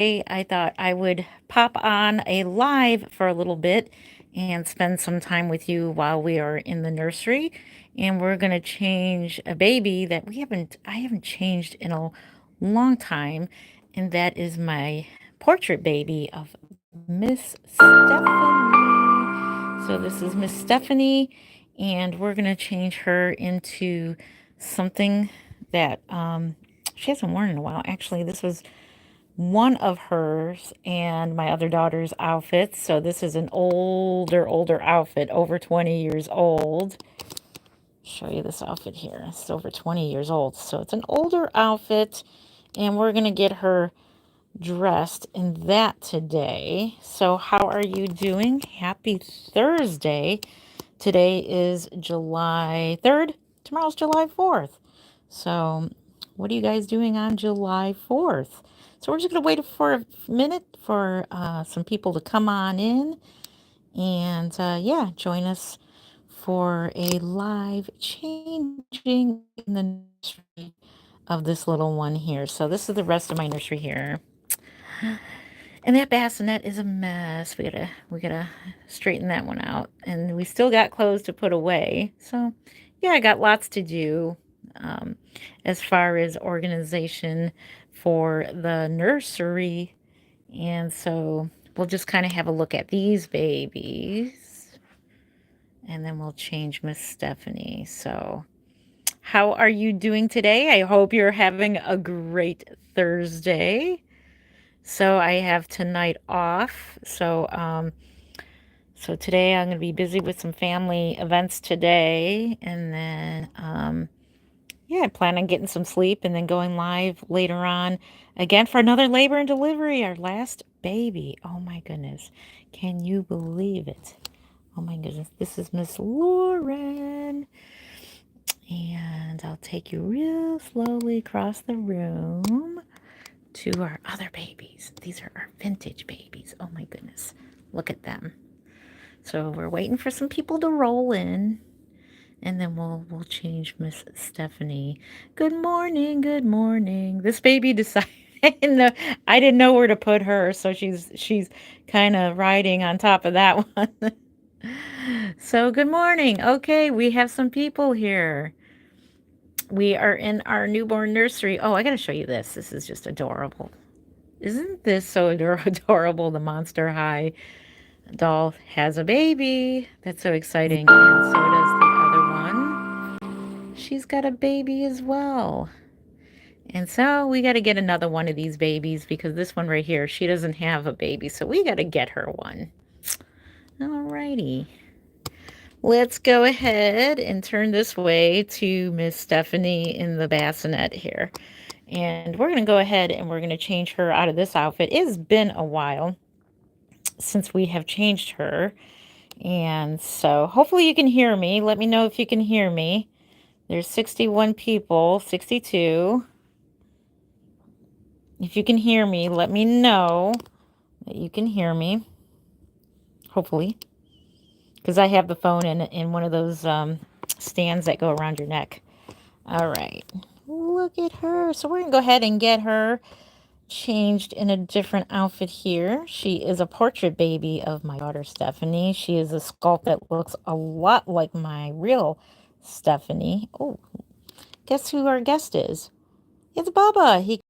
I thought I would pop on a live for a little bit and spend some time with you while we are in the nursery. And we're going to change a baby that I haven't changed in a long time. And that is my portrait baby of Miss Stephanie. So this is Miss Stephanie, and we're going to change her into something that she hasn't worn in a while. Actually, this was one of hers and my other daughter's outfits. So this is an older outfit, over 20 years old. Show you this outfit here. It's over 20 years old. So it's an older outfit, and we're going to get her dressed in that today. So how are you doing? Happy Thursday. Today is July 3rd. Tomorrow's July 4th. So what are you guys doing on July 4th? So we're just going to wait for a minute for some people to come on in and yeah, join us for a live changing in the nursery of this little one here. So this is the rest of my nursery here. And that bassinet is a mess. We gotta straighten that one out. And we still got clothes to put away. So yeah, I got lots to do um, as far as organization for the nursery. And so we'll just kind of have a look at these babies. And then we'll change Miss Stephanie. So how are you doing today? I hope you're having a great Thursday. So I have tonight off. So today I'm going to be busy with some family events today, and then yeah, I plan on getting some sleep and then going live later on again for another labor and delivery, our last baby. Oh my goodness. Can you believe it? Oh my goodness. This is Miss Lauren. And I'll take you real slowly across the room to our other babies. These are our vintage babies. Oh my goodness. Look at them. So we're waiting for some people to roll in, and then we'll change Miss Stephanie. Good morning, good morning. This baby decided I didn't know where to put her, so she's kind of riding on top of that one. So good morning. Okay, we have some people here. We are in our newborn nursery. Oh, I got to show you this. This is just adorable. Isn't this so adorable? The Monster High doll has a baby. That's so exciting. And so does the other one. She's got a baby as well. And so we got to get another one of these babies because this one right here, she doesn't have a baby. So we got to get her one. Alrighty. Let's go ahead and turn this way to Miss Stephanie in the bassinet here. And we're going to go ahead and we're going to change her out of this outfit. It's been a while since we have changed her. And so hopefully you can hear me. Let me know if you can hear me. There's 61 people, 62. If you can hear me, let me know that you can hear me. Hopefully. Because I have the phone in one of those stands that go around your neck. All right. Look at her. So we're going to go ahead and get her changed in a different outfit here. She is a portrait baby of my daughter Stephanie. She is a sculpt that looks a lot like my real Stephanie. Oh, guess who our guest is? It's Bubba. He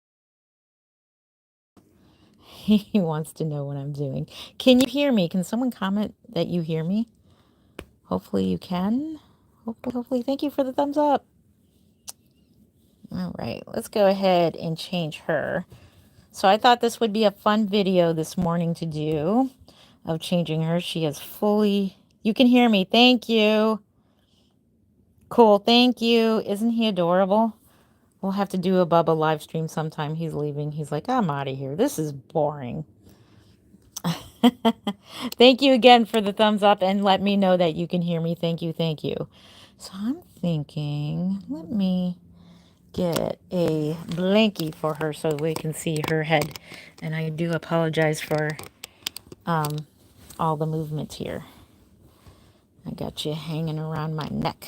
wants to know what I'm doing. Can you hear me? Can someone comment that you hear me? Hopefully you can. Hopefully. Thank you for the thumbs up. All right, let's go ahead and change her. So I thought this would be a fun video this morning to do of changing her. She is fully, you can hear me. Thank you. Cool. Thank you. Isn't he adorable? We'll have to do a Bubba live stream sometime. He's leaving. He's like, I'm out of here. This is boring. Thank you again for the thumbs up and let me know that you can hear me. Thank you. Thank you. So I'm thinking, let me get a blankie for her so we can see her head. And I do apologize for all the movement here. I got you hanging around my neck.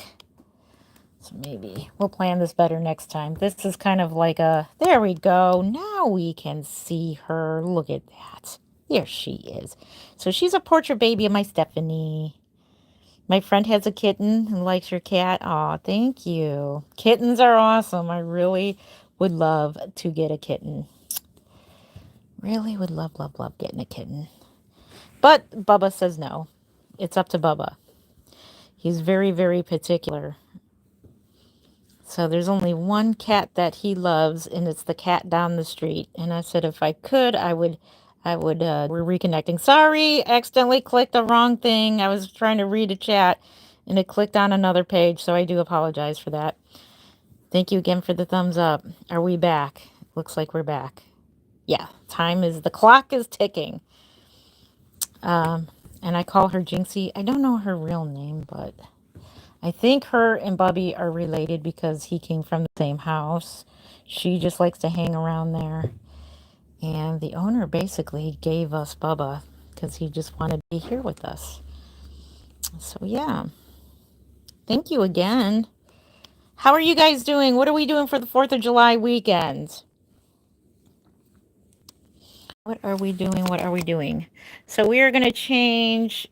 So maybe we'll plan this better next time. This is kind of like a, there we go. Now we can see her. Look at that. There she is. So she's a portrait baby of my Stephanie. My friend has a kitten and likes your cat. Aw, thank you. Kittens are awesome. I really would love to get a kitten. Really would love, love, love getting a kitten. But Bubba says no. It's up to Bubba. He's very, very particular. So there's only one cat that he loves, and it's the cat down the street. And I said if I could, we're reconnecting. Sorry, accidentally clicked the wrong thing. I was trying to read a chat, and it clicked on another page, so I do apologize for that. Thank you again for the thumbs up. Are we back? Looks like we're back. Yeah, the clock is ticking. And I call her Jinxie. I don't know her real name, but I think her and Bubby are related because he came from the same house. She just likes to hang around there. And the owner basically gave us Bubba because he just wanted to be here with us. So yeah. Thank you again. How are you guys doing? What are we doing for the 4th of July weekend? What are we doing? What are we doing? So we are going to change...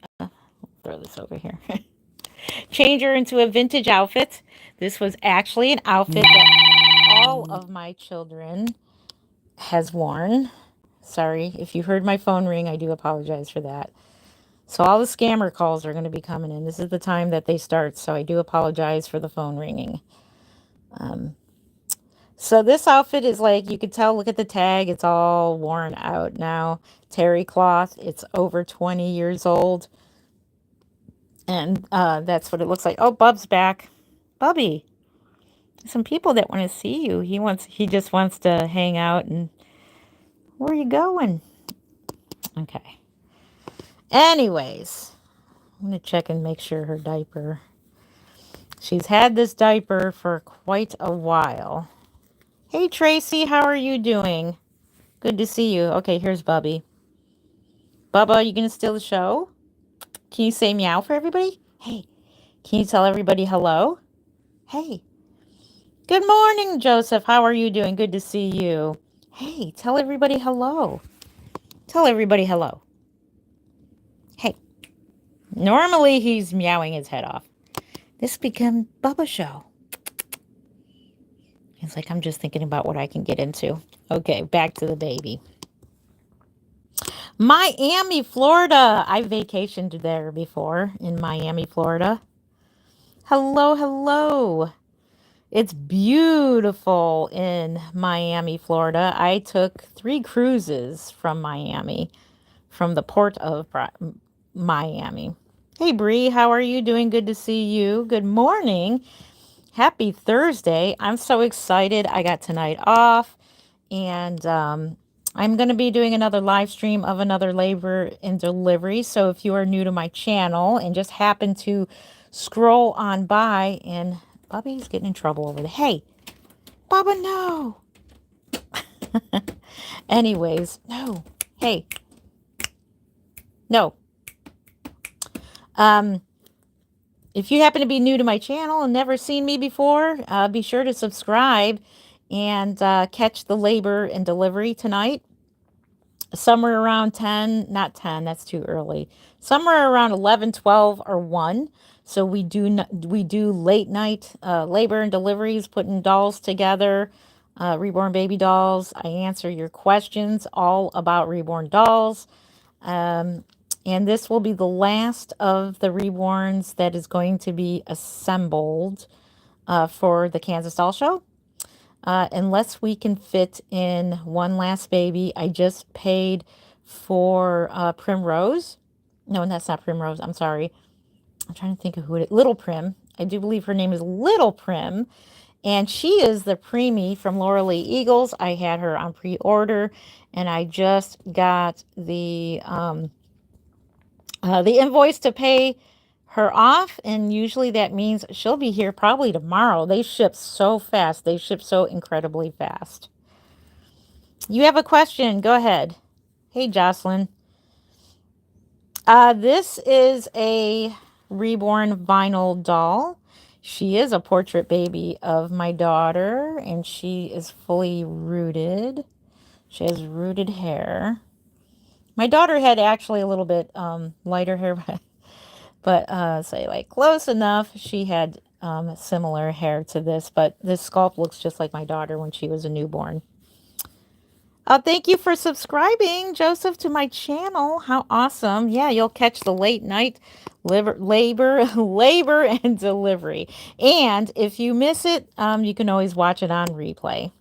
throw this over here. Change her into a vintage outfit. This was actually an outfit that all of my children has worn. Sorry, if you heard my phone ring, I do apologize for that. So all the scammer calls are going to be coming in. This is the time that they start, so I do apologize for the phone ringing. So this outfit is like, you could tell, look at the tag, it's all worn out now. Terry cloth, it's over 20 years old. And that's what it looks like. Oh, Bub's back. Bubby, some people that want to see you. He just wants to hang out. And where are you going? Okay. Anyways, I'm going to check and make sure her diaper. She's had this diaper for quite a while. Hey, Tracy, how are you doing? Good to see you. Okay, here's Bubby. Bubba, you going to steal the show? Can you say meow for everybody? Hey, can you tell everybody hello? Hey. Good morning, Joseph. How are you doing? Good to see you. Hey, tell everybody hello. Tell everybody hello. Hey. Normally, he's meowing his head off. This become Bubba show. He's like, I'm just thinking about what I can get into. Okay, back to the baby. Miami, Florida. I vacationed there before in Miami, Florida. Hello, hello. It's beautiful in Miami, Florida. I took 3 cruises from Miami, from the port of Miami. Hey, Bree, how are you doing? Good to see you. Good morning. Happy Thursday. I'm so excited. I got tonight off, and I'm going to be doing another live stream of another labor and delivery. So if you are new to my channel and just happen to scroll on by, and Bubby's getting in trouble over there. Hey, Bubba, no. Anyways, no. Hey. No. If you happen to be new to my channel and never seen me before, be sure to subscribe and catch the labor and delivery tonight. Somewhere around 10, not 10, that's too early. Somewhere around 11, 12, or 1. So we do late night labor and deliveries, putting dolls together, reborn baby dolls. I answer your questions all about reborn dolls. And this will be the last of the reborns that is going to be assembled for the Kansas Doll Show. Unless we can fit in one last baby. I just paid for Primrose. No, that's not Primrose. I'm sorry. I'm trying to think of who it is. Little Prim. I do believe her name is Little Prim. And she is the preemie from Laura Lee Eagles. I had her on pre-order. And I just got the invoice to pay her off, and usually that means she'll be here probably tomorrow. They ship so fast. They ship so incredibly fast. You have a question. Go ahead. Hey, Jocelyn. This is a reborn vinyl doll. She is a portrait baby of my daughter, and she is fully rooted. She has rooted hair. My daughter had actually a little bit lighter hair, but say like close enough. She had similar hair to this, but this sculpt looks just like my daughter when she was a newborn. Thank you for subscribing, Joseph, to my channel. How awesome. Yeah, you'll catch the late night labor and delivery. And if you miss it, you can always watch it on replay.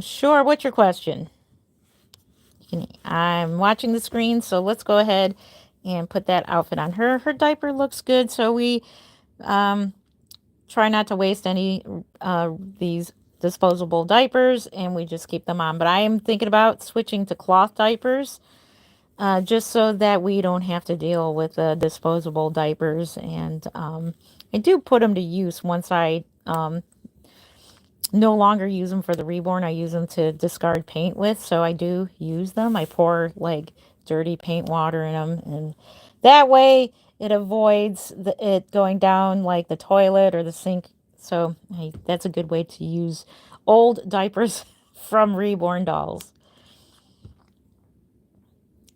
Sure, what's your question? I'm watching the screen, so let's go ahead and put that outfit on her. Her diaper looks good, so we try not to waste any these disposable diapers, and we just keep them on. But I am thinking about switching to cloth diapers just so that we don't have to deal with disposable diapers. And I do put them to use once I no longer use them for the Reborn. I use them to discard paint with, so I do use them. I pour like dirty paint water in them, and that way it avoids it going down like the toilet or the sink. So that's a good way to use old diapers from Reborn dolls.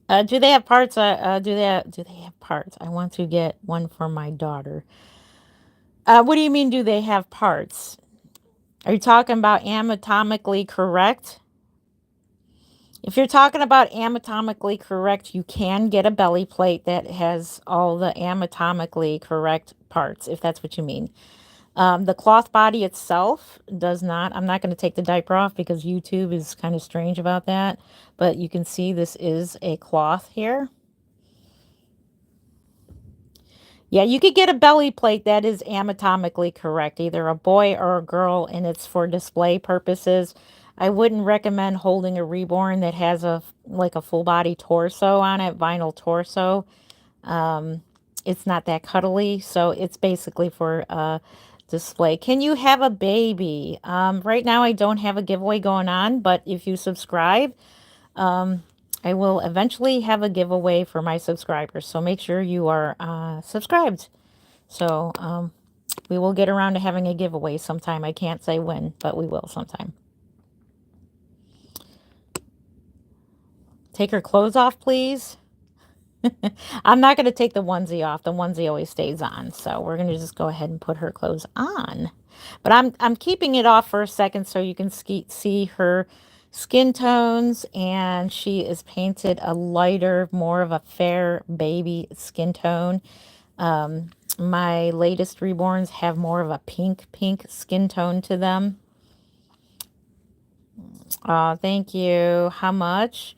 Do they have parts? Do they have parts? I want to get one for my daughter. What do you mean? Do they have parts? Are you talking about anatomically correct? If you're talking about anatomically correct, you can get a belly plate that has all the anatomically correct parts, if that's what you mean. The cloth body itself does not. I'm not going to take the diaper off because YouTube is kind of strange about that. But you can see this is a cloth here. Yeah, you could get a belly plate that is anatomically correct, either a boy or a girl, and it's for display purposes. I wouldn't recommend holding a Reborn that has a full body torso on it, vinyl torso. It's not that cuddly, so it's basically for display. Can you have a baby? Right now I don't have a giveaway going on, but if you subscribe, I will eventually have a giveaway for my subscribers, so make sure you are subscribed. So we will get around to having a giveaway sometime. I can't say when, but we will sometime. Take her clothes off, please. I'm not going to take the onesie off. The onesie always stays on, so we're going to just go ahead and put her clothes on. But I'm keeping it off for a second so you can see her skin tones, and she is painted a lighter, more of a fair baby skin tone. My latest Reborns have more of a pink skin tone to them. Thank you. How much?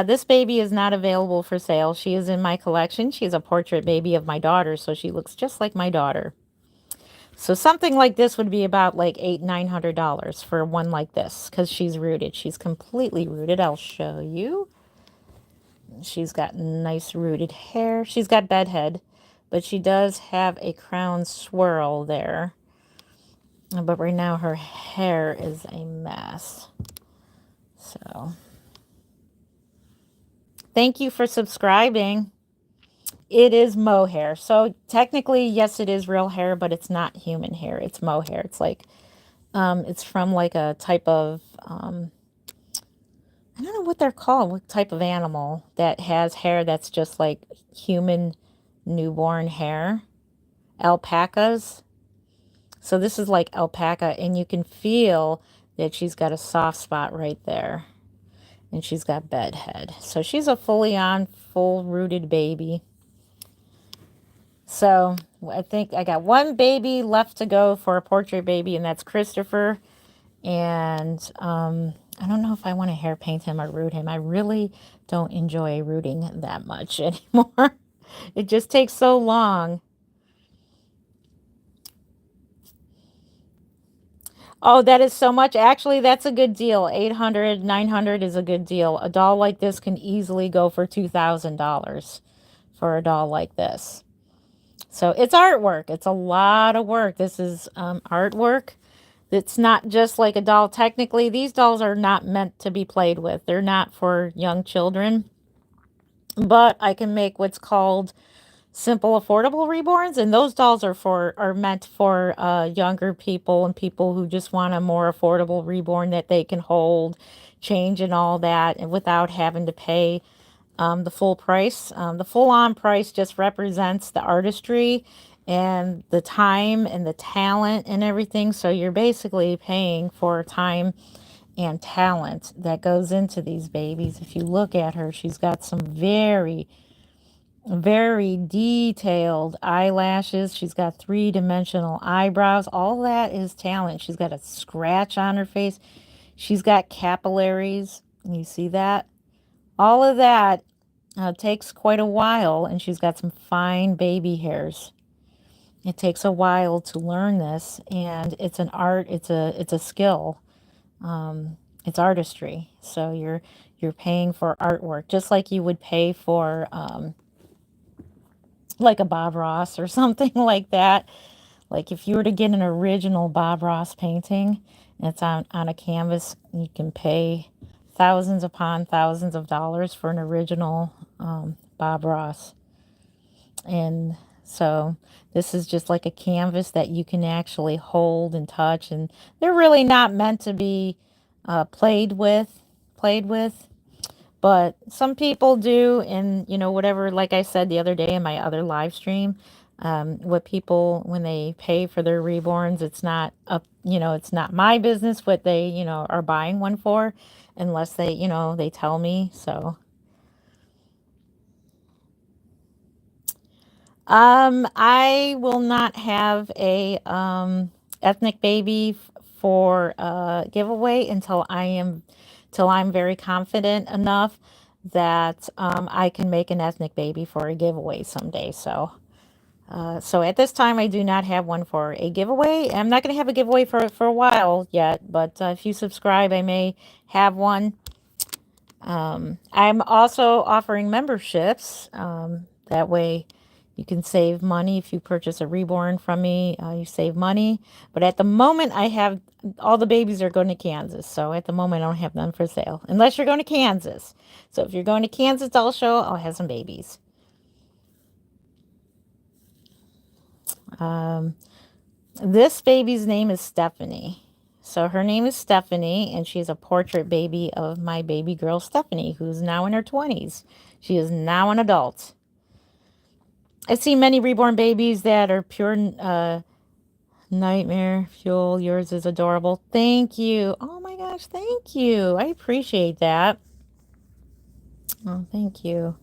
This baby is not available for sale. She is in my collection. She's a portrait baby of my daughter, so she looks just like my daughter. So something like this would be about like $800-900 for one like this, because she's rooted. She's completely rooted. I'll show you. She's got nice rooted hair. She's got bedhead, but she does have a crown swirl there. But right now her hair is a mess. So thank you for subscribing. It is mohair. So technically, yes, it is real hair, but it's not human hair. It's mohair. It's like, it's from like a type of, I don't know what they're called, what type of animal that has hair that's just like human newborn hair. Alpacas. So this is like alpaca, and you can feel that she's got a soft spot right there. And she's got bedhead. So she's a fully on, full rooted baby. So I think I got one baby left to go for a portrait baby, and that's Christopher. And I don't know if I want to hair paint him or root him. I really don't enjoy rooting that much anymore. It just takes so long. Oh, that is so much. Actually, that's a good deal. $800, $900 is a good deal. A doll like this can easily go for $2,000 for a doll like this. So it's artwork. It's a lot of work. This is artwork. It's not just like a doll. Technically, these dolls are not meant to be played with. They're not for young children. But I can make what's called simple, affordable reborns, and those dolls are meant for younger people and people who just want a more affordable reborn that they can hold, change, and all that, and without having to pay the full price. The full-on price just represents the artistry and the time and the talent and everything. So you're basically paying for time and talent that goes into these babies. If you look at her, she's got some very detailed eyelashes. She's got three-dimensional eyebrows. All that is talent. She's got a scratch on her face. She's got capillaries. You see that? All of that takes quite a while, and she's got some fine baby hairs. It takes a while to learn this, and it's an art. It's a skill. It's artistry. So you're paying for artwork, just like you would pay for like a Bob Ross or something like that. Like if you were to get an original Bob Ross painting, and it's on a canvas, you can pay thousands upon thousands of dollars for an original Bob Ross. And so this is just like a canvas that you can actually hold and touch, and they're really not meant to be played with. But some people do, and whatever, like I said the other day in my other live stream, what people, when they pay for their reborns, it's not up, it's not my business what they, are buying one for, unless they, they tell me. So, I will not have a ethnic baby for a giveaway till I'm very confident enough that I can make an ethnic baby for a giveaway someday. So at this time, I do not have one for a giveaway. I'm not going to have a giveaway for a while yet, but if you subscribe, I may have one. I'm also offering memberships. That way you can save money. If you purchase a reborn from me, you save money. But at the moment, I have all the babies are going to Kansas. So at the moment, I don't have none for sale, unless you're going to Kansas. So if you're going to Kansas Doll Show, I'll have some babies. This baby's name is Stephanie. So her name is Stephanie, and she's a portrait baby of my baby girl, Stephanie, who's now in her 20s. She is now an adult. I've seen many reborn babies that are pure nightmare fuel. Yours is adorable. Thank you. Oh my gosh, thank you. I appreciate that. Oh, thank you.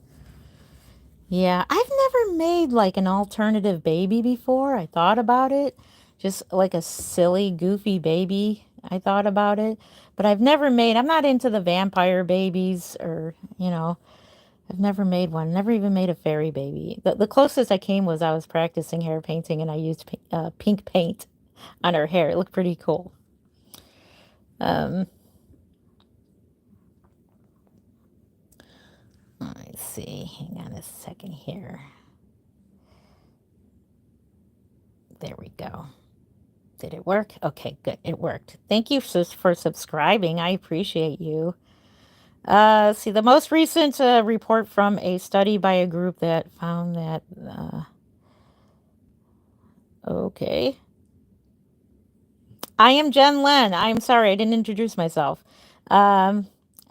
Yeah, I've never made like an alternative baby before. I thought about it. Just like a silly, goofy baby. I thought about it. But I'm not into the vampire babies or, I've never made one. Never even made a fairy baby. The closest I came was I was practicing hair painting and I used pink paint on her hair. It looked pretty cool. Um, let's see. Hang on a second here. There we go. Did it work? Okay, good. It worked. Thank you for subscribing. I appreciate you. See, the most recent report from a study by a group that found that, okay. I am Jen Len. I'm sorry, I didn't introduce myself. I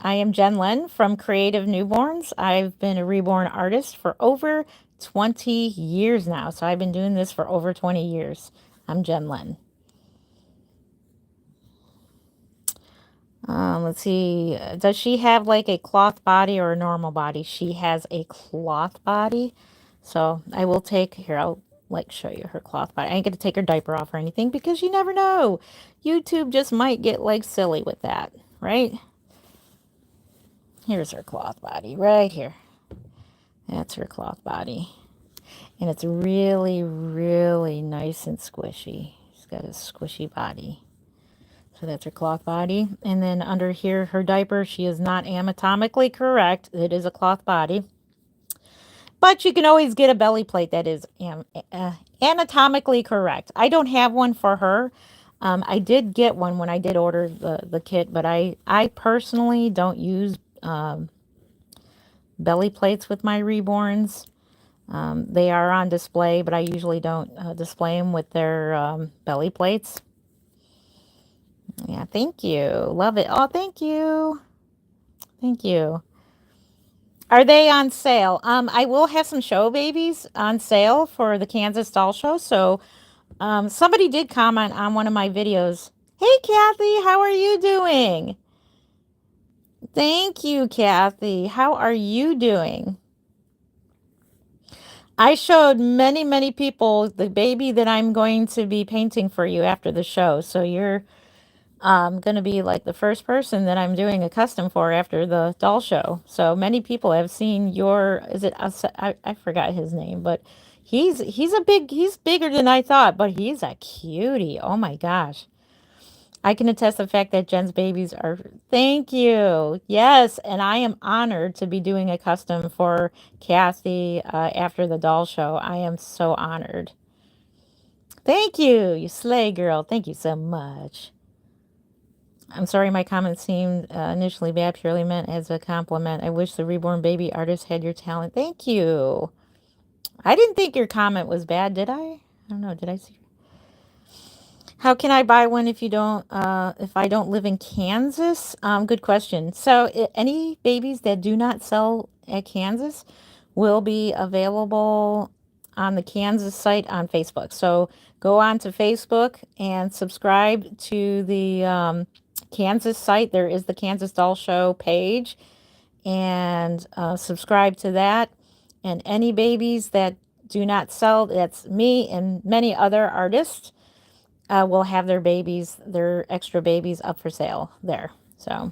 am Jen Len from Creative Newborns. I've been a reborn artist for over 20 years now. So I've been doing this for over 20 years. I'm Jen Len. Let's see. Does she have like a cloth body or a normal body? She has a cloth body. So I will take here. I'll like show you her cloth body. I ain't gonna take her diaper off or anything because you never know. YouTube just might get like silly with that, right? Here's her cloth body right here. That's her cloth body. And it's really, really nice and squishy. She's got a squishy body. So that's her cloth body. And then under here, her diaper, she is not anatomically correct. It is a cloth body. But you can always get a belly plate that is anatomically correct. I don't have one for her. I did get one when I did order the kit, but I personally don't use belly plates with my reborns. They are on display, but I usually don't display them with their belly plates. Yeah, thank you. Love it. Oh, thank you. Thank you. Are they on sale? I will have some show babies on sale for the Kansas Doll Show. So, somebody did comment on one of my videos. Hey, Kathy, how are you doing? Thank you, Kathy. How are you doing? I showed many, many people the baby that I'm going to be painting for you after the show. So you're going to be like the first person that I'm doing a custom for after the doll show. So many people have seen your, is it, I forgot his name, but he's bigger than I thought, but he's a cutie. Oh my gosh. I can attest the fact that Jen's babies are, thank you. Yes, and I am honored to be doing a custom for Kathy after the doll show. I am so honored. Thank you, you slay girl. Thank you so much. I'm sorry my comment seemed initially bad, purely meant as a compliment. I wish the reborn baby artist had your talent. Thank you. I didn't think your comment was bad, did I? I don't know. Did I see? How can I buy one if I don't live in Kansas? Good question. So any babies that do not sell at Kansas will be available on the Kansas site on Facebook. So go on to Facebook and subscribe to the Kansas site. There is the Kansas Doll Show page, and subscribe to that. And any babies that do not sell, that's me and many other artists, will have their extra babies up for sale there. So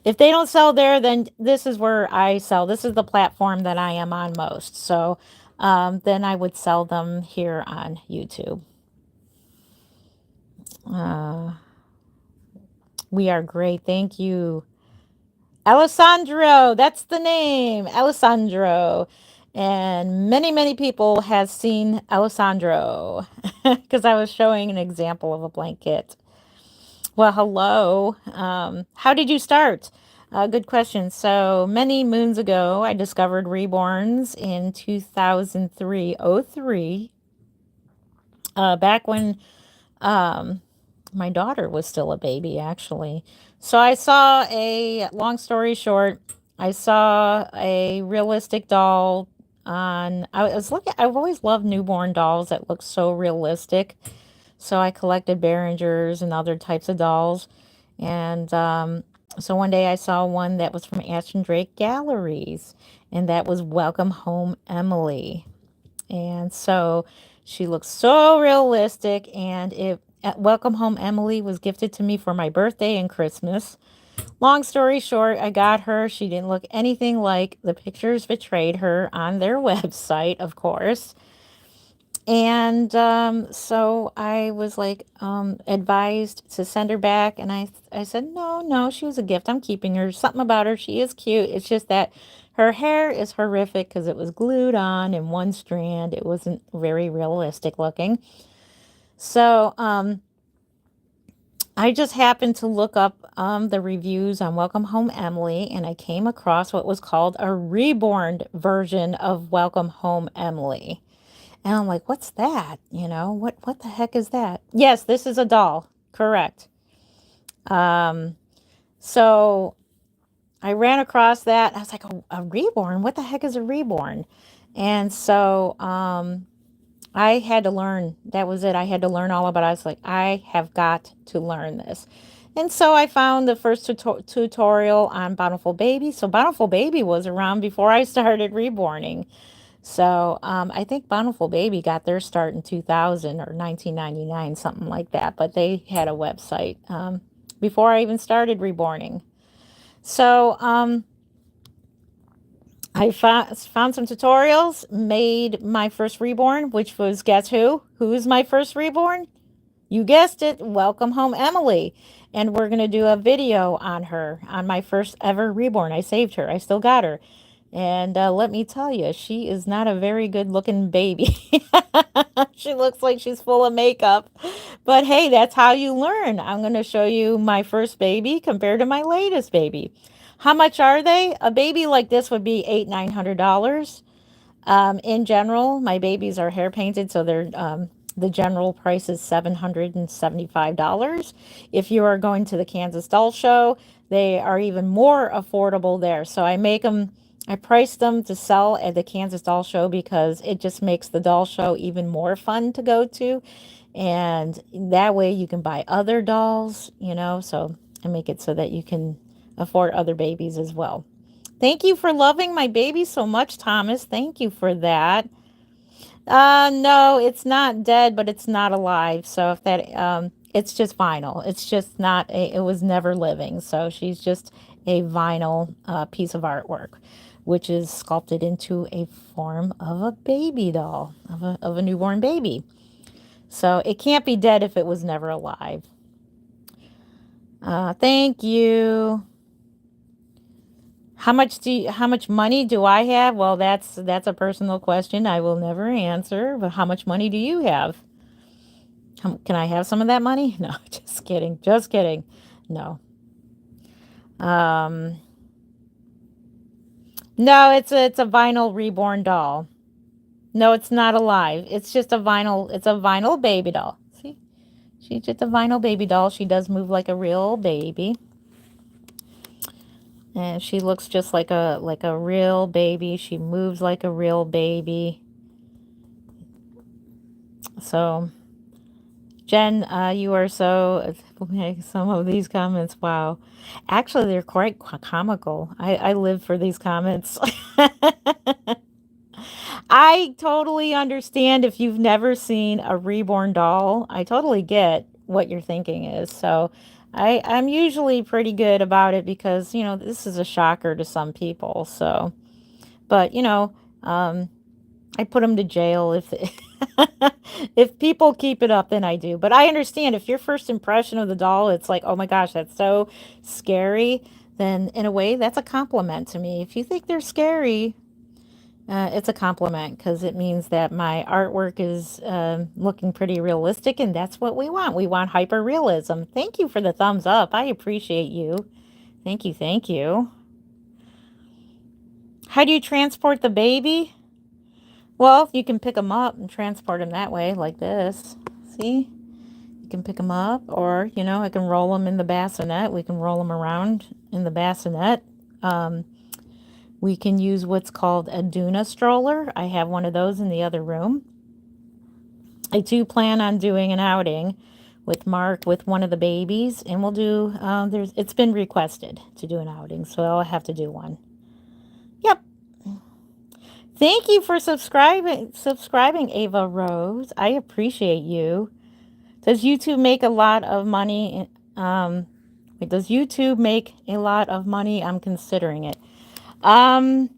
if they don't sell there, then this is where I sell. This is the platform that I am on most. So then I would sell them here on YouTube. We are great. Thank you. Alessandro, that's the name. Alessandro. And many, many people have seen Alessandro because I was showing an example of a blanket. Well, hello. How did you start? Good question. So many moons ago, I discovered Reborns in 2003. Back when my daughter was still a baby, actually. So long story short, I saw a realistic doll I've always loved newborn dolls that look so realistic. So I collected Behringers and other types of dolls. And so one day I saw one that was from Ashton Drake Galleries, and that was Welcome Home Emily. And so she looks so realistic, and Welcome Home Emily was gifted to me for my birthday and Christmas. Long story short, I got her. She didn't look anything like the pictures betrayed her on their website, of course. And so I was like advised to send her back. And I said, no, she was a gift. I'm keeping her. Something about her. She is cute. It's just that her hair is horrific because it was glued on in one strand. It wasn't very realistic looking. So I just happened to look up the reviews on Welcome Home Emily, and I came across what was called a reborn version of Welcome Home Emily. And I'm like, what's that? What the heck is that? Yes, this is a doll. Correct. So I ran across that. I was like, a reborn? What the heck is a reborn? And so I had to learn. That was it. I had to learn all about it. I was like, I have got to learn this. And so I found the first tutorial on Bountiful Baby. So Bountiful Baby was around before I started reborning. So I think Bountiful Baby got their start in 2000 or 1999, something like that. But they had a website before I even started reborning. So I found some tutorials, made my first reborn, which was, guess who? Who's my first reborn? You guessed it, Welcome Home Emily. And we're going to do a video on her, on my first ever reborn. I saved her. I still got her. And let me tell you, she is not a very good looking baby. She looks like she's full of makeup. But hey, that's how you learn. I'm going to show you my first baby compared to my latest baby. How much are they? A baby like this would be $800-900. In general, my babies are hair painted, so they're the general price is $775. If you are going to the Kansas Doll Show, they are even more affordable there. So I price them to sell at the Kansas Doll Show because it just makes the doll show even more fun to go to. And that way you can buy other dolls, so I make it so that you can afford other babies as well. Thank you for loving my baby so much, Thomas. Thank you for that. No, it's not dead, but it's not alive. So if that, it's just vinyl. It's just not it was never living. So she's just a vinyl piece of artwork, which is sculpted into a form of a baby doll, of a newborn baby. So it can't be dead if it was never alive. Thank you. How much money do I have? Well, that's a personal question I will never answer. But how much money do you have? Can I have some of that money? No, just kidding. Just kidding. No. Um, no, it's a vinyl reborn doll. No, it's not alive. It's a vinyl baby doll. See? She's just a vinyl baby doll. She does move like a real baby. And she looks just like a real baby. She moves like a real baby. So, Jen, you are so some of these comments. Wow, actually, they're quite comical. I live for these comments. I totally understand if you've never seen a reborn doll. I totally get what your thinking is. So, I'm usually pretty good about it because this is a shocker to some people. So, but I put them to jail if if people keep it up, then I do. But I understand if your first impression of the doll, it's like, oh my gosh, that's so scary. Then in a way, that's a compliment to me. If you think they're scary, it's a compliment because it means that my artwork is looking pretty realistic, and that's what we want. We want hyper realism. Thank you for the thumbs up. I appreciate you. Thank you. Thank you. How do you transport the baby? Well, you can pick them up and transport them that way, like this. See? You can pick them up, or, I can roll them in the bassinet. We can roll them around in the bassinet. We can use what's called a Duna stroller. I have one of those in the other room. I do plan on doing an outing with Mark with one of the babies, and we'll do, it's been requested to do an outing, so I'll have to do one. Yep. Thank you for subscribing, Ava Rose. I appreciate you. Does YouTube make a lot of money? Does YouTube make a lot of money? I'm considering it. Some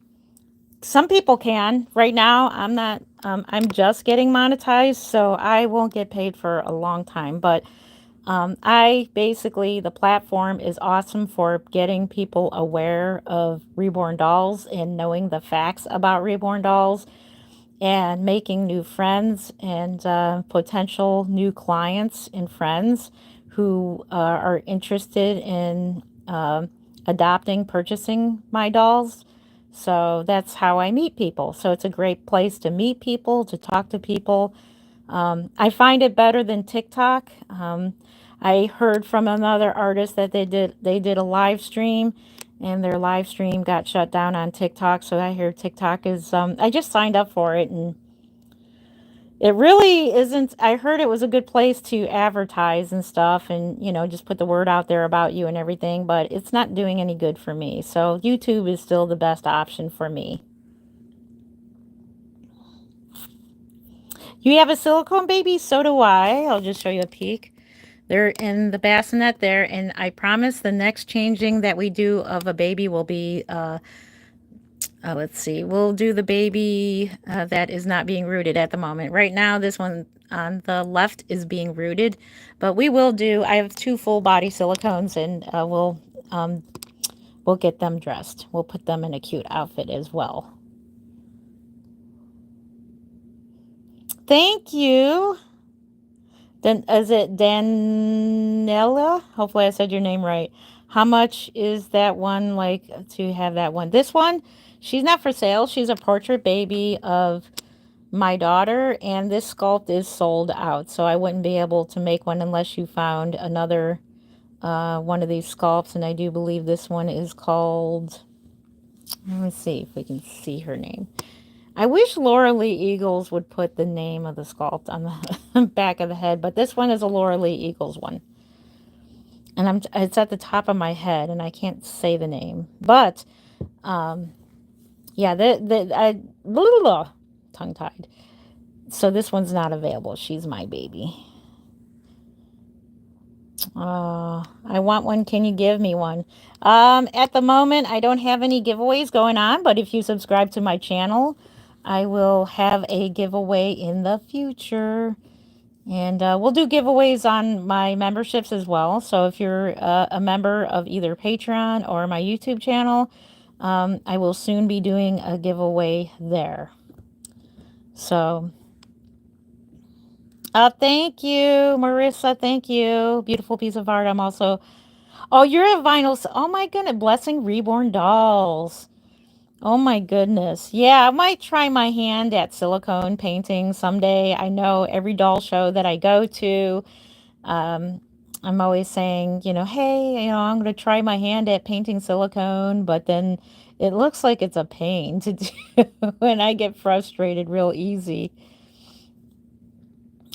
people can. Right now, I'm not. I'm just getting monetized, so I won't get paid for a long time. But the platform is awesome for getting people aware of reborn dolls and knowing the facts about reborn dolls and making new friends and potential new clients and friends who are interested in purchasing my dolls. So that's how I meet people. So it's a great place to meet people, to talk to people. I find it better than TikTok. I heard from another artist that they did a live stream and their live stream got shut down on TikTok. So I hear TikTok is I just signed up for it and it really isn't. I heard it was a good place to advertise and stuff and just put the word out there about you and everything, but it's not doing any good for me. So YouTube is still the best option for me. You have a silicone baby? So do I. I'll just show you a peek. They're in the bassinet there, and I promise the next changing that we do of a baby will be, let's see, we'll do the baby that is not being rooted at the moment. Right now, this one on the left is being rooted, but we will do, I have 2 full body silicones, and we'll get them dressed. We'll put them in a cute outfit as well. Thank you. Then is it Daniela? Hopefully I said your name right. How much is that one, like, to have that one? This one, she's not for sale. She's a portrait baby of my daughter, and this sculpt is sold out. So I wouldn't be able to make one unless you found another one of these sculpts. And I do believe this one is called, let's see if we can see her name. I wish Laura Lee Eagles would put the name of the sculpt on the back of the head, but this one is a Laura Lee Eagles one. And it's at the top of my head, and I can't say the name. But, yeah, blah, blah, blah, tongue-tied. So this one's not available. She's my baby. I want one. Can you give me one? At the moment, I don't have any giveaways going on, but if you subscribe to my channel, I will have a giveaway in the future. And we'll do giveaways on my memberships as well. So if you're a member of either Patreon or my YouTube channel, I will soon be doing a giveaway there. So, thank you, Marissa. Thank you. Beautiful piece of art. I'm also... Oh, you're a vinyl... Oh, my goodness. Blessing Reborn dolls. Oh, my goodness. Yeah, I might try my hand at silicone painting someday. I know every doll show that I go to, I'm always saying, hey, I'm going to try my hand at painting silicone, but then it looks like it's a pain to do, and I get frustrated real easy.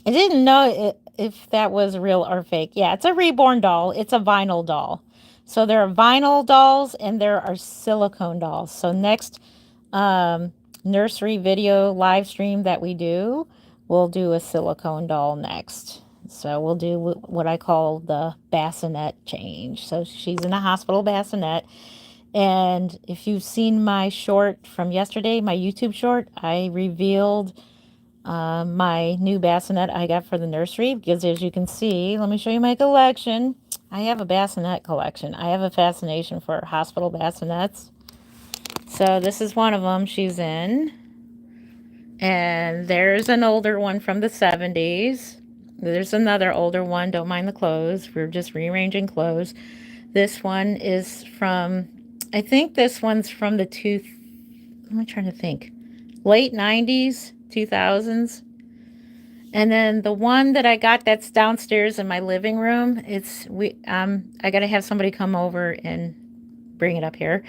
I didn't know if that was real or fake. Yeah, it's a Reborn doll. It's a vinyl doll. So there are vinyl dolls and there are silicone dolls. So next nursery video live stream that we do, we'll do a silicone doll next. So we'll do what I call the bassinet change. So she's in a hospital bassinet. And if you've seen my short from yesterday, my YouTube short, I revealed my new bassinet I got for the nursery. Because as you can see, let me show you my collection. I have a bassinet collection. I have a fascination for hospital bassinets. So this is one of them she's in. And there's an older one from the 70s. There's another older one. Don't mind the clothes. We're just rearranging clothes. This one is from, I think this one's from the I'm trying to think. Late 90s, 2000s. And then the one that I got that's downstairs in my living room, I got to have somebody come over and bring it up here,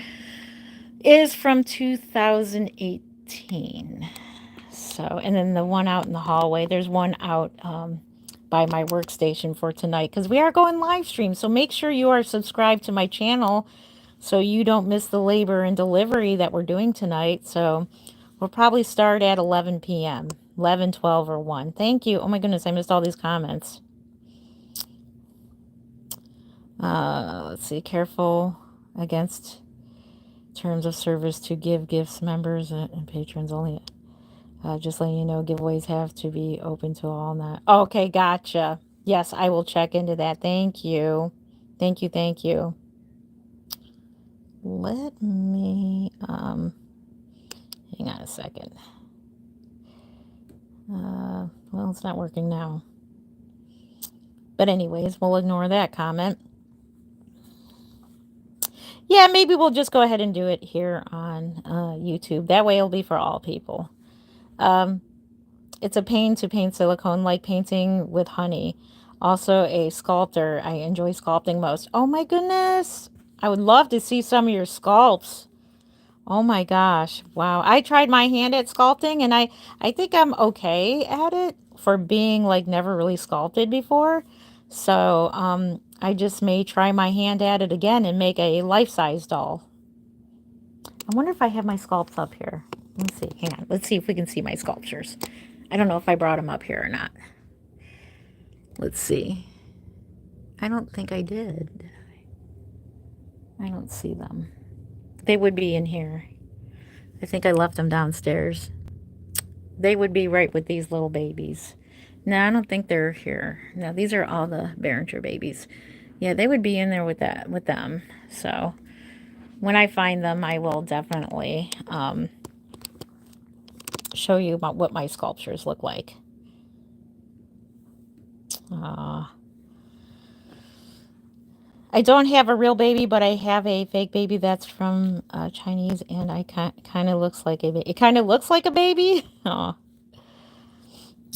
is from 2018. So, and then the one out in the hallway, there's one out by my workstation for tonight, because we are going live stream. So make sure you are subscribed to my channel so you don't miss the labor and delivery that we're doing tonight. So we'll probably start at 11 p.m., 11, 12, or 1. Thank you. Oh my goodness, I missed all these comments. Let's see. Careful against terms of service to give gifts members and patrons only. Just letting you know, giveaways have to be open to all that. Okay, gotcha. Yes, I will check into that. Thank you. Thank you, thank you. Let me, hang on a second. Well, it's not working now. But anyways, we'll ignore that comment. Yeah, maybe we'll just go ahead and do it here on YouTube. That way it'll be for all people. It's a pain to paint silicone, like painting with honey. Also a sculptor. I enjoy sculpting most. Oh my goodness. I would love to see some of your sculpts. Oh my gosh. Wow. I tried my hand at sculpting, and I think I'm okay at it for being like never really sculpted before. So I just may try my hand at it again and make a life-size doll. I wonder if I have my sculpts up here. Let's see. Hang on. Let's see if we can see my sculptures. I don't know if I brought them up here or not. Let's see. I don't think I did. I don't see them. They would be in here. I think I left them downstairs. They would be right with these little babies. No, I don't think they're here. No, these are all the Behringer babies. Yeah, they would be in there with them. So when I find them, I will definitely show you about what my sculptures look like. I don't have a real baby, but I have a fake baby that's from Chinese, and I kind of looks like a baby. It kind of looks like a baby. Oh,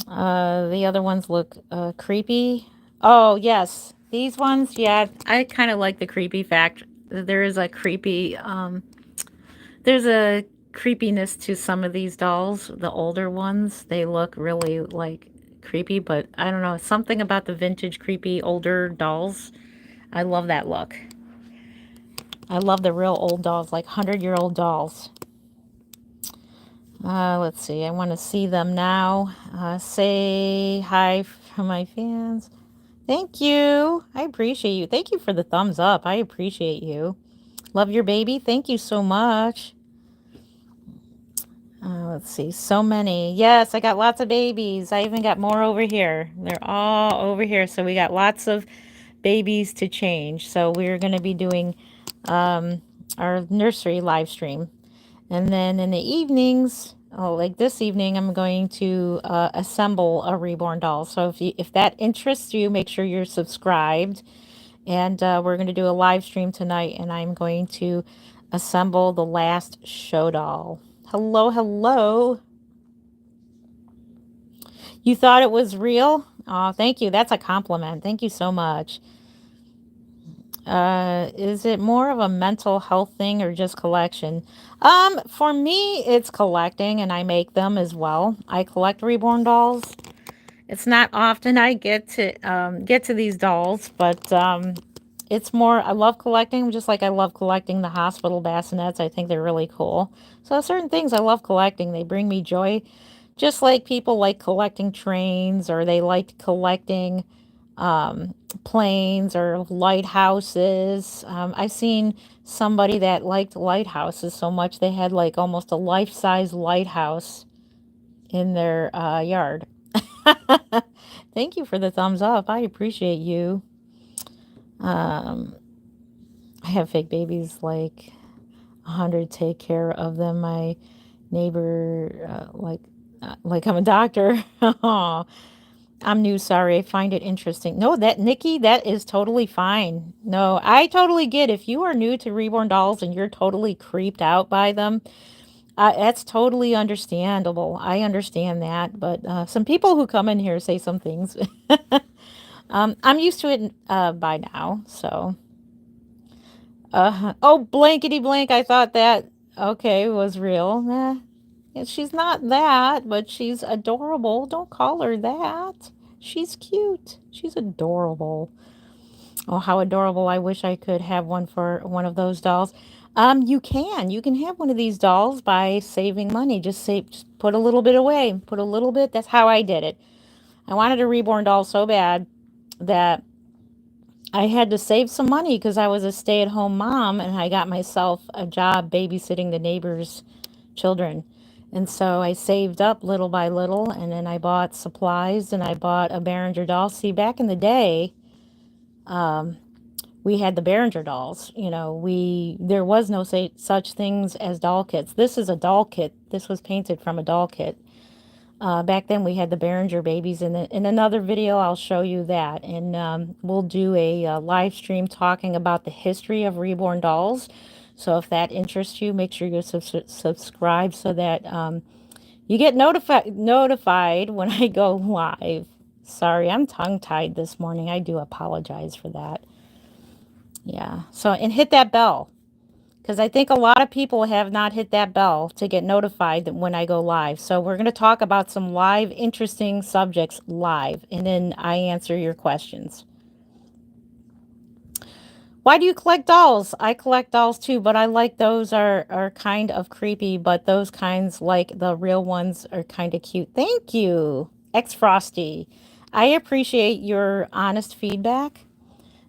the other ones look creepy. Oh yes, these ones. Yeah, I kind of like the creepy fact. There is a creepy. There's a creepiness to some of these dolls. The older ones, they look really like creepy, but I don't know, something about the vintage creepy older dolls. I love that look. I love the real old dolls, like 100-year-old dolls. Let's see. I want to see them now. Say hi from my fans. Thank you. I appreciate you. Thank you for the thumbs up. I appreciate you. Love your baby. Thank you so much. Let's see. So many. Yes, I got lots of babies. I even got more over here. They're all over here. So we got lots of babies to change. So we're going to be doing our nursery live stream. And then in the evenings, oh, like this evening, I'm going to assemble a reborn doll. So if that interests you, make sure you're subscribed. And we're going to do a live stream tonight, and I'm going to assemble the last show doll. Hello, hello. You thought it was real? Oh, thank you. That's a compliment. Thank you so much. Is it more of a mental health thing or just collection? For me, it's collecting, and I make them as well. I collect reborn dolls. It's not often I get to these dolls, but it's more, I love collecting, just like I love collecting the hospital bassinets. I think they're really cool. So certain things I love collecting. They bring me joy, just like people like collecting trains, or they like collecting planes or lighthouses. I've seen somebody that liked lighthouses so much they had like almost a life-size lighthouse in their yard. Thank you for the thumbs up. I appreciate you. I have fake babies, like 100. Take care of them. My neighbor, like I'm a doctor. Oh, I'm new. Sorry. I find it interesting. No, that Nikki, that is totally fine. No, I totally get if you are new to reborn dolls and you're totally creeped out by them. That's totally understandable. I understand that, but some people who come in here say some things. I'm used to it by now, so. Oh, blankety blank. I thought that, okay, was real. Nah, she's not that, but she's adorable. Don't call her that. She's cute. She's adorable. Oh, how adorable. I wish I could have one for one of those dolls. You can. You can have one of these dolls by saving money. Just put a little bit away. Put a little bit. That's how I did it. I wanted a reborn doll so bad that I had to save some money because I was a stay-at-home mom and I got myself a job babysitting the neighbors' children. And so I saved up little by little, and then I bought supplies and I bought a Behringer doll. See, back in the day, we had the Behringer dolls. You know, there was no such things as doll kits. This is a doll kit. This was painted from a doll kit. Back then we had the Behringer babies. In another video, I'll show you that. And we'll do a live stream talking about the history of reborn dolls. So if that interests you, make sure you subscribe so that you get notified when I go live. Sorry, I'm tongue-tied this morning. I do apologize for that. Yeah. So, and hit that bell, because I think a lot of people have not hit that bell to get notified when I go live. So we're going to talk about some live, interesting subjects live, and then I answer your questions. Why do you collect dolls? I collect dolls too, but I like those are kind of creepy, but those kinds, like the real ones, are kind of cute. Thank you, X Frosty. I appreciate your honest feedback.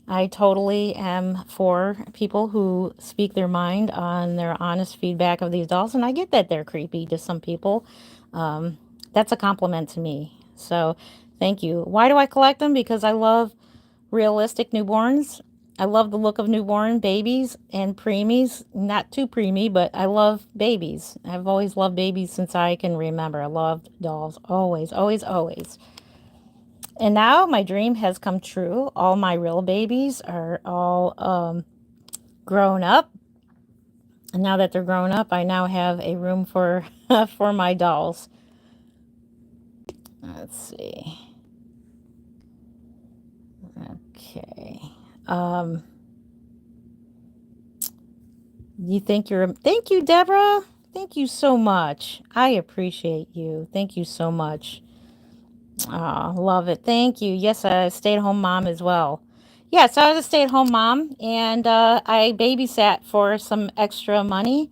I totally am for people who speak their mind on their honest feedback of these dolls, and I get that they're creepy to some people. That's a compliment to me. So thank you. Why do I collect them? Because I love realistic newborns. I love the look of newborn babies and preemies. Not too preemie, but I love babies. I've always loved babies since I can remember. I loved dolls. Always, always, always. And now my dream has come true. All my real babies are all grown up. And now that they're grown up, I now have a room for for my dolls. Let's see. Okay. Um, you think you're... Thank you, Deborah. Thank you so much. I appreciate you. Thank you so much. Oh, love it. Thank you. Yes, a stay-at-home mom as well. Yeah, so I was a stay-at-home mom, and I babysat for some extra money,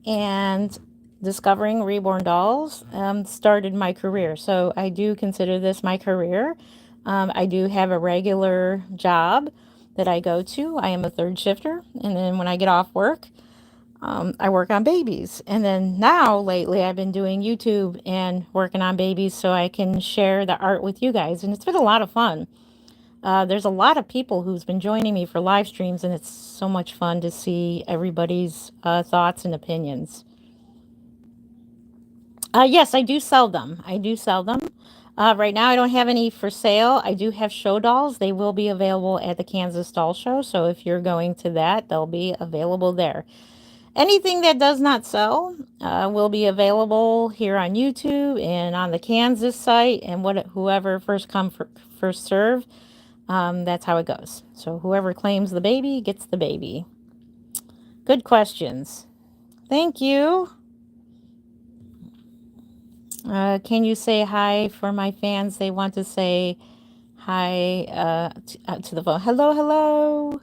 and discovering Reborn dolls started my career. So I do consider this my career. I do have a regular job that I go to. I am a third shifter, and then when I get off work, I work on babies. And then now, lately, I've been doing YouTube and working on babies so I can share the art with you guys. And it's been a lot of fun. There's a lot of people who's been joining me for live streams, and it's so much fun to see everybody's thoughts and opinions. Yes, I do sell them. I do sell them. Right now, I don't have any for sale. I do have show dolls. They will be available at the Kansas Doll Show. So if you're going to that, they'll be available there. Anything that does not sell will be available here on YouTube and on the Kansas site. And whoever first come, first serve, that's how it goes. So whoever claims the baby gets the baby. Good questions. Thank you. Can you say hi for my fans? They want to say hi to the phone. Hello, hello.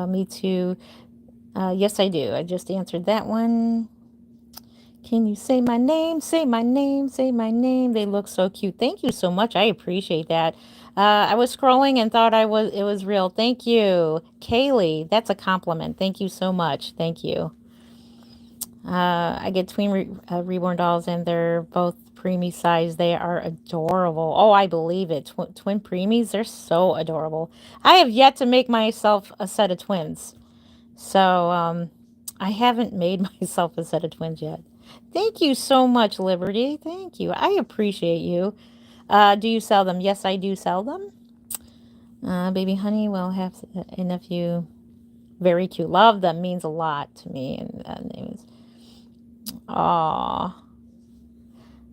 Me too. Yes, I do. I just answered that one. Can you say my name? Say my name. Say my name. They look so cute. Thank you so much. I appreciate that. I was scrolling and thought it was real. Thank you, Kaylee. That's a compliment. Thank you so much. Thank you. I get twin reborn dolls, and they're both preemie size. They are adorable. Oh, I believe it. Twin preemies, they're so adorable. I have yet to make myself a set of twins. So I haven't made myself a set of twins yet. Thank you so much, Liberty. Thank you. I appreciate you. Do you sell them? Yes, I do sell them. Baby honey will have a nephew. Very cute. Love them. Means a lot to me. And name is... Aw.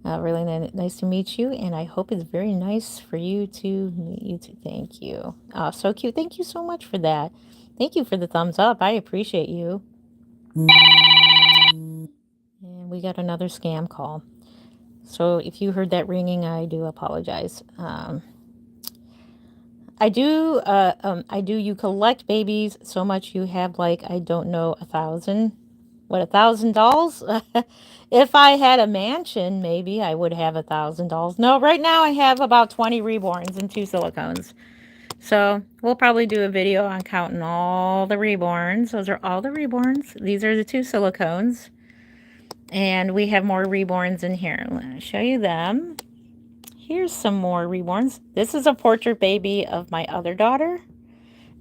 Really nice to meet you, and I hope it's very nice for you to meet you too. Thank you. So cute. Thank you so much for that. Thank you for the thumbs up. I appreciate you. And we got another scam call. So if you heard that ringing, I do apologize. I do. You collect babies so much you have, like, I don't know, 1,000. What, 1,000 dolls? If I had a mansion, maybe I would have 1,000 dolls. No, right now I have about 20 reborns and 2 silicones. So we'll probably do a video on counting all the reborns. Those are all the reborns. These are the 2 silicones. And we have more reborns in here. Let me show you them. Here's some more reborns. This is a portrait baby of my other daughter.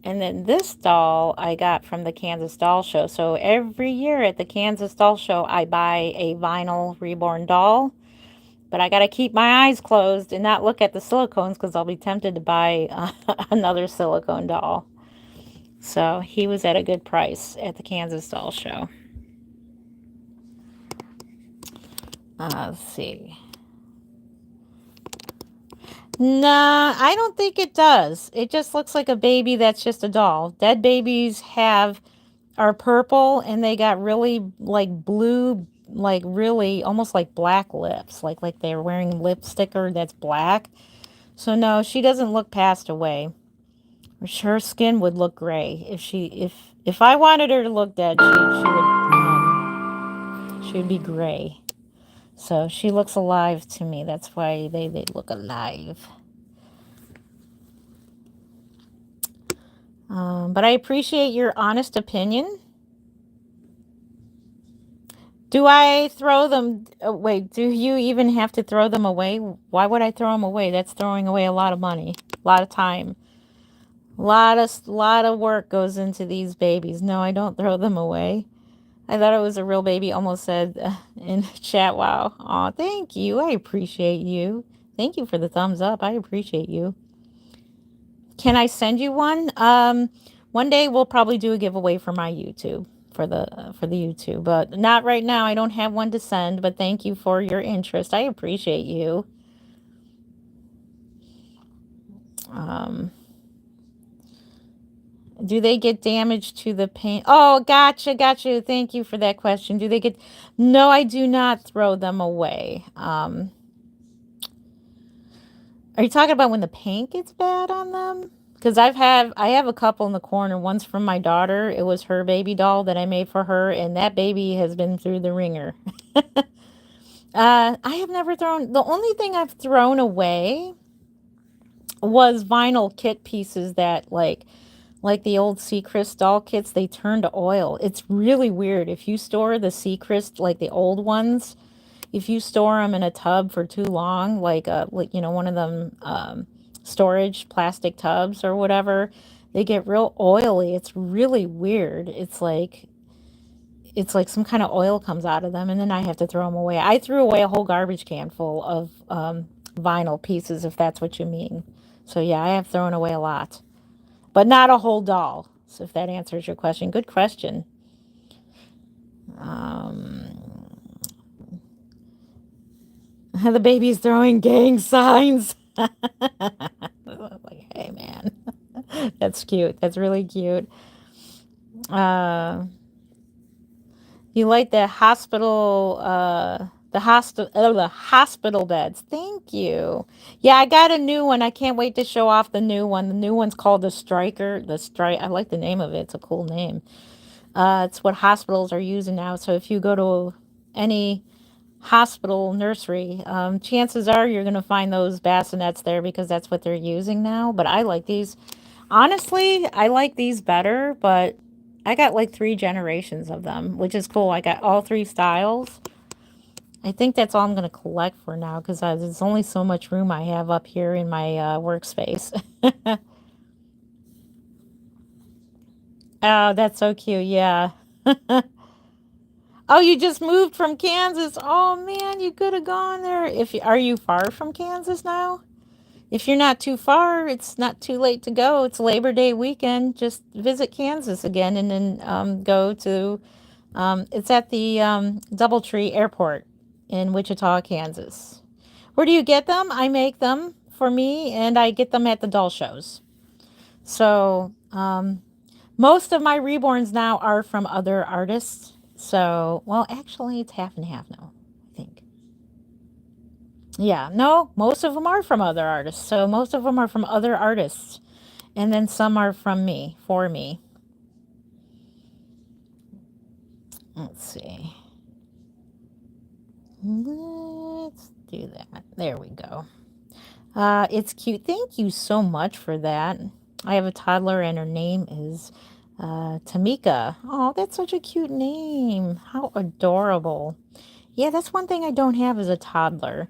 And then this doll I got from the Kansas Doll Show. So every year at the Kansas Doll Show, I buy a vinyl reborn doll. But I got to keep my eyes closed and not look at the silicones, because I'll be tempted to buy another silicone doll. So he was at a good price at the Kansas Doll Show. Let's see. Nah, I don't think it does. It just looks like a baby that's just a doll. Dead babies are purple, and they got really like blue, like really almost like black lips, like they're wearing lipstick or that's black. So no, she doesn't look passed away. Her skin would look gray if I wanted her to look dead. She would be gray. So she looks alive to me. That's why they look alive. But I appreciate your honest opinion. Do I throw them? Wait, do you even have to throw them away? Why would I throw them away? That's throwing away a lot of money, a lot of time. A lot of work goes into these babies. No, I don't throw them away. I thought it was a real baby. Almost said in chat, wow. Aw, thank you. I appreciate you. Thank you for the thumbs up. I appreciate you. Can I send you one? One day we'll probably do a giveaway for my YouTube, for the YouTube, but not right now. I don't have one to send, but thank you for your interest. I appreciate you. Um, do they get damage to the paint? Oh, gotcha. Thank you for that question. Do they get? No, I do not throw them away. Are you talking about when the paint gets bad on them? Because I have a couple in the corner. One's from my daughter. It was her baby doll that I made for her, and that baby has been through the ringer. I have never thrown. The only thing I've thrown away was vinyl kit pieces that like the old Seacrest doll kits. They turn to oil. It's really weird if you store the Seacrest, like the old ones. If you store them in a tub for too long, like one of them storage plastic tubs or whatever, they get real oily. It's really weird. It's like some kind of oil comes out of them, and then I have to throw them away. I threw away a whole garbage can full of vinyl pieces, if that's what you mean. So yeah, I have thrown away a lot, but not a whole doll. So if that answers your question, good question. The baby's throwing gang signs. Like, hey man, that's cute. That's really cute. Uh, you like the hospital beds. Thank you. Yeah, I got a new one. I can't wait to show off the new one. The new one's called the Striker. The Strike. I like the name of it. It's a cool name. It's what hospitals are using now. So if you go to any hospital nursery, chances are you're going to find those bassinets there because that's what they're using now. But I like these. Honestly, I like these better, but I got like 3 generations of them, which is cool. I got all 3 styles. I think that's all I'm going to collect for now because there's only so much room I have up here in my workspace. Oh, that's so cute. Yeah. Oh, you just moved from Kansas. Oh man, you could have gone there. Are you far from Kansas now? If you're not too far, it's not too late to go. It's Labor Day weekend. Just visit Kansas again and then go to it's at the Doubletree Airport in Wichita, Kansas. Where do you get them? I make them for me and I get them at the doll shows. So most of my reborns now are from other artists. So, well, actually, it's half and half now, I think. Yeah, no, most of them are from other artists. So, most of them are from other artists. And then some are from me, for me. Let's see. Let's do that. There we go. It's cute. Thank you so much for that. I have a toddler, and her name is Tamika. Oh, that's such a cute name. How adorable. Yeah, that's one thing I don't have as a toddler.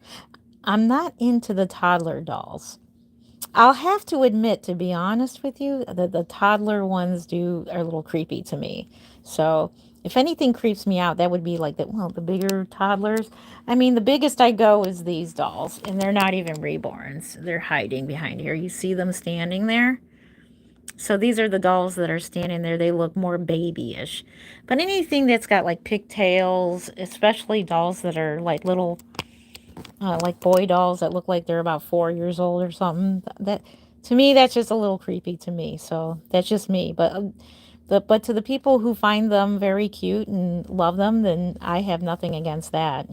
I'm not into the toddler dolls. I'll have to admit, to be honest with you, that the toddler ones are a little creepy to me. So if anything creeps me out, that would be like the bigger toddlers. I mean, the biggest I go is these dolls, and they're not even reborns. They're hiding behind here. You see them standing there? So these are the dolls that are standing there. They look more babyish. But anything that's got like pigtails, especially dolls that are like little like boy dolls that look like they're about 4 years old or something. That to me, that's just a little creepy to me. So that's just me. But to the people who find them very cute and love them, then I have nothing against that.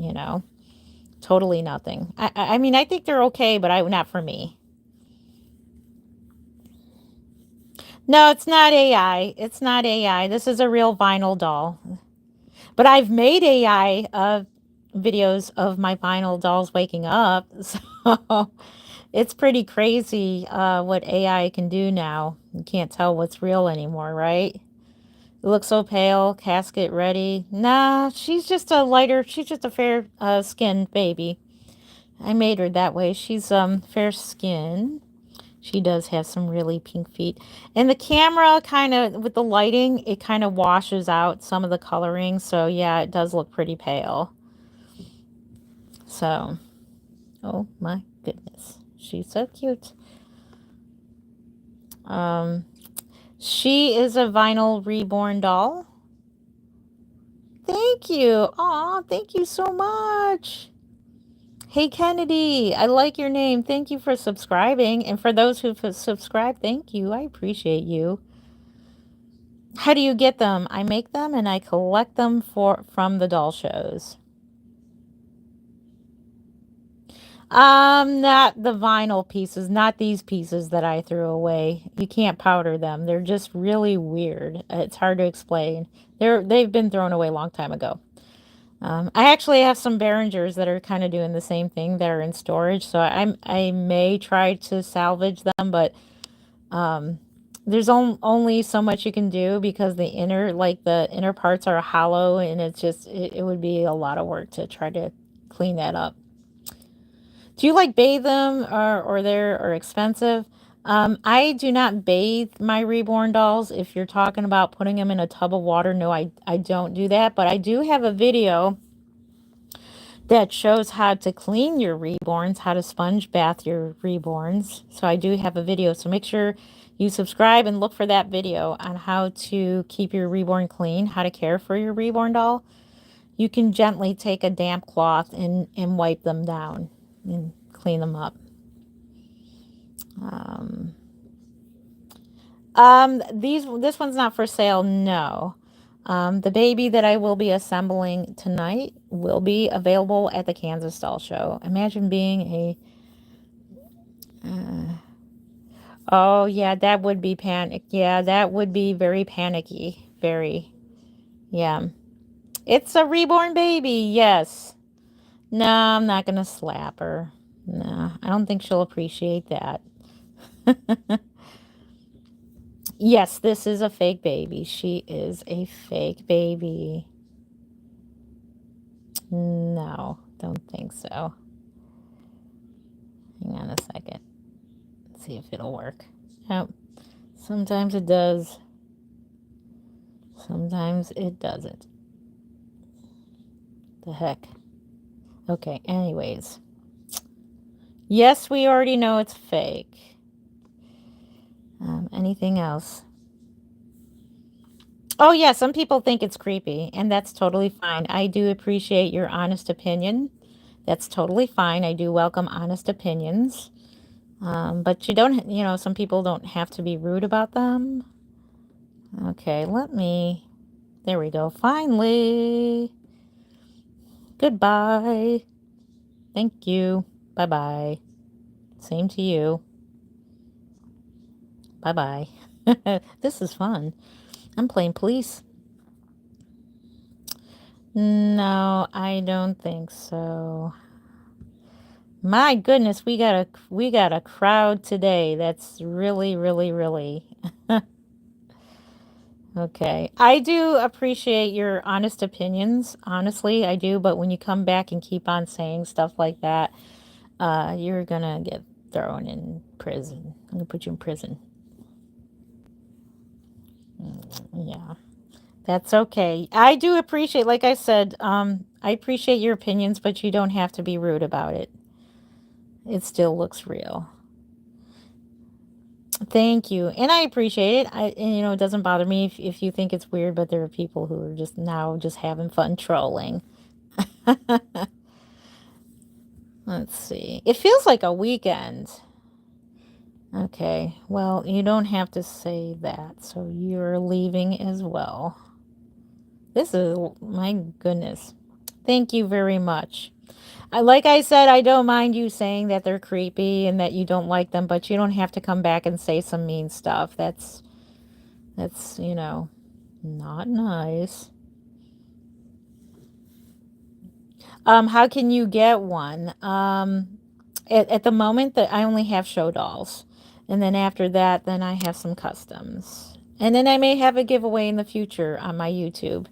Totally nothing. I mean, I think they're okay, but not for me. No, it's not AI. It's not AI. This is a real vinyl doll. But I've made AI videos of my vinyl dolls waking up. So it's pretty crazy what AI can do now. You can't tell what's real anymore, right? It looks so pale, casket ready. Nah, she's just a fair skinned baby. I made her that way. She's fair skinned. She does have some really pink feet. And the camera kind of, with the lighting, it kind of washes out some of the coloring. So yeah, it does look pretty pale. So, oh my goodness. She's so cute. She is a vinyl reborn doll. Thank you. Aw, thank you so much. Hey, Kennedy, I like your name. Thank you for subscribing. And for those who've subscribed, thank you. I appreciate you. How do you get them? I make them and I collect them from the doll shows. Not the vinyl pieces, not these pieces that I threw away. You can't powder them. They're just really weird. It's hard to explain. They've been thrown away a long time ago. I actually have some Behringers that are kind of doing the same thing that are in storage, so I may try to salvage them, but there's only so much you can do because the inner parts are hollow, and it would be a lot of work to try to clean that up. Do you like bathe them or they're expensive? I do not bathe my reborn dolls. If you're talking about putting them in a tub of water, no, I don't do that. But I do have a video that shows how to clean your reborns, how to sponge bath your reborns. So I do have a video. So make sure you subscribe and look for that video on how to keep your reborn clean, how to care for your reborn doll. You can gently take a damp cloth and wipe them down and clean them up. This one's not for sale, no. The baby that I will be assembling tonight will be available at the Kansas Doll Show. Imagine being a... oh, yeah, that would be panic. Yeah, that would be very panicky. Very. Yeah. It's a reborn baby, yes. No, I'm not going to slap her. No, I don't think she'll appreciate that. Yes, this is a fake baby. She is a fake baby. No, don't think so. Hang on a second. Let's see if it'll work. Nope. Sometimes it does. Sometimes it doesn't. The heck. Okay, anyways. Yes, we already know it's fake. Anything else? Oh, yeah, some people think it's creepy, and that's totally fine. I do appreciate your honest opinion. That's totally fine. I do welcome honest opinions. But you don't, some people don't have to be rude about them. Okay, there we go. Finally. Goodbye. Thank you. Bye-bye. Same to you. Bye-bye. This is fun. I'm playing police. No, I don't think so. My goodness, we got a crowd today. That's really, really, really. Okay. I do appreciate your honest opinions. Honestly, I do. But when you come back and keep on saying stuff like that, you're gonna get thrown in prison. I'm gonna put you in prison. Yeah. That's okay. I do appreciate, like I said, I appreciate your opinions, but you don't have to be rude about it. It still looks real. Thank you. And I appreciate it. It doesn't bother me if you think it's weird, but there are people who are just having fun trolling. Let's see. It feels like a weekend. Okay. Well, you don't have to say that. So you're leaving as well. This is, my goodness. Thank you very much. Like I said, I don't mind you saying that they're creepy and that you don't like them, but you don't have to come back and say some mean stuff. That's not nice. How can you get one? At the moment that I only have show dolls. And then after that, then I have some customs. And then I may have a giveaway in the future on my YouTube.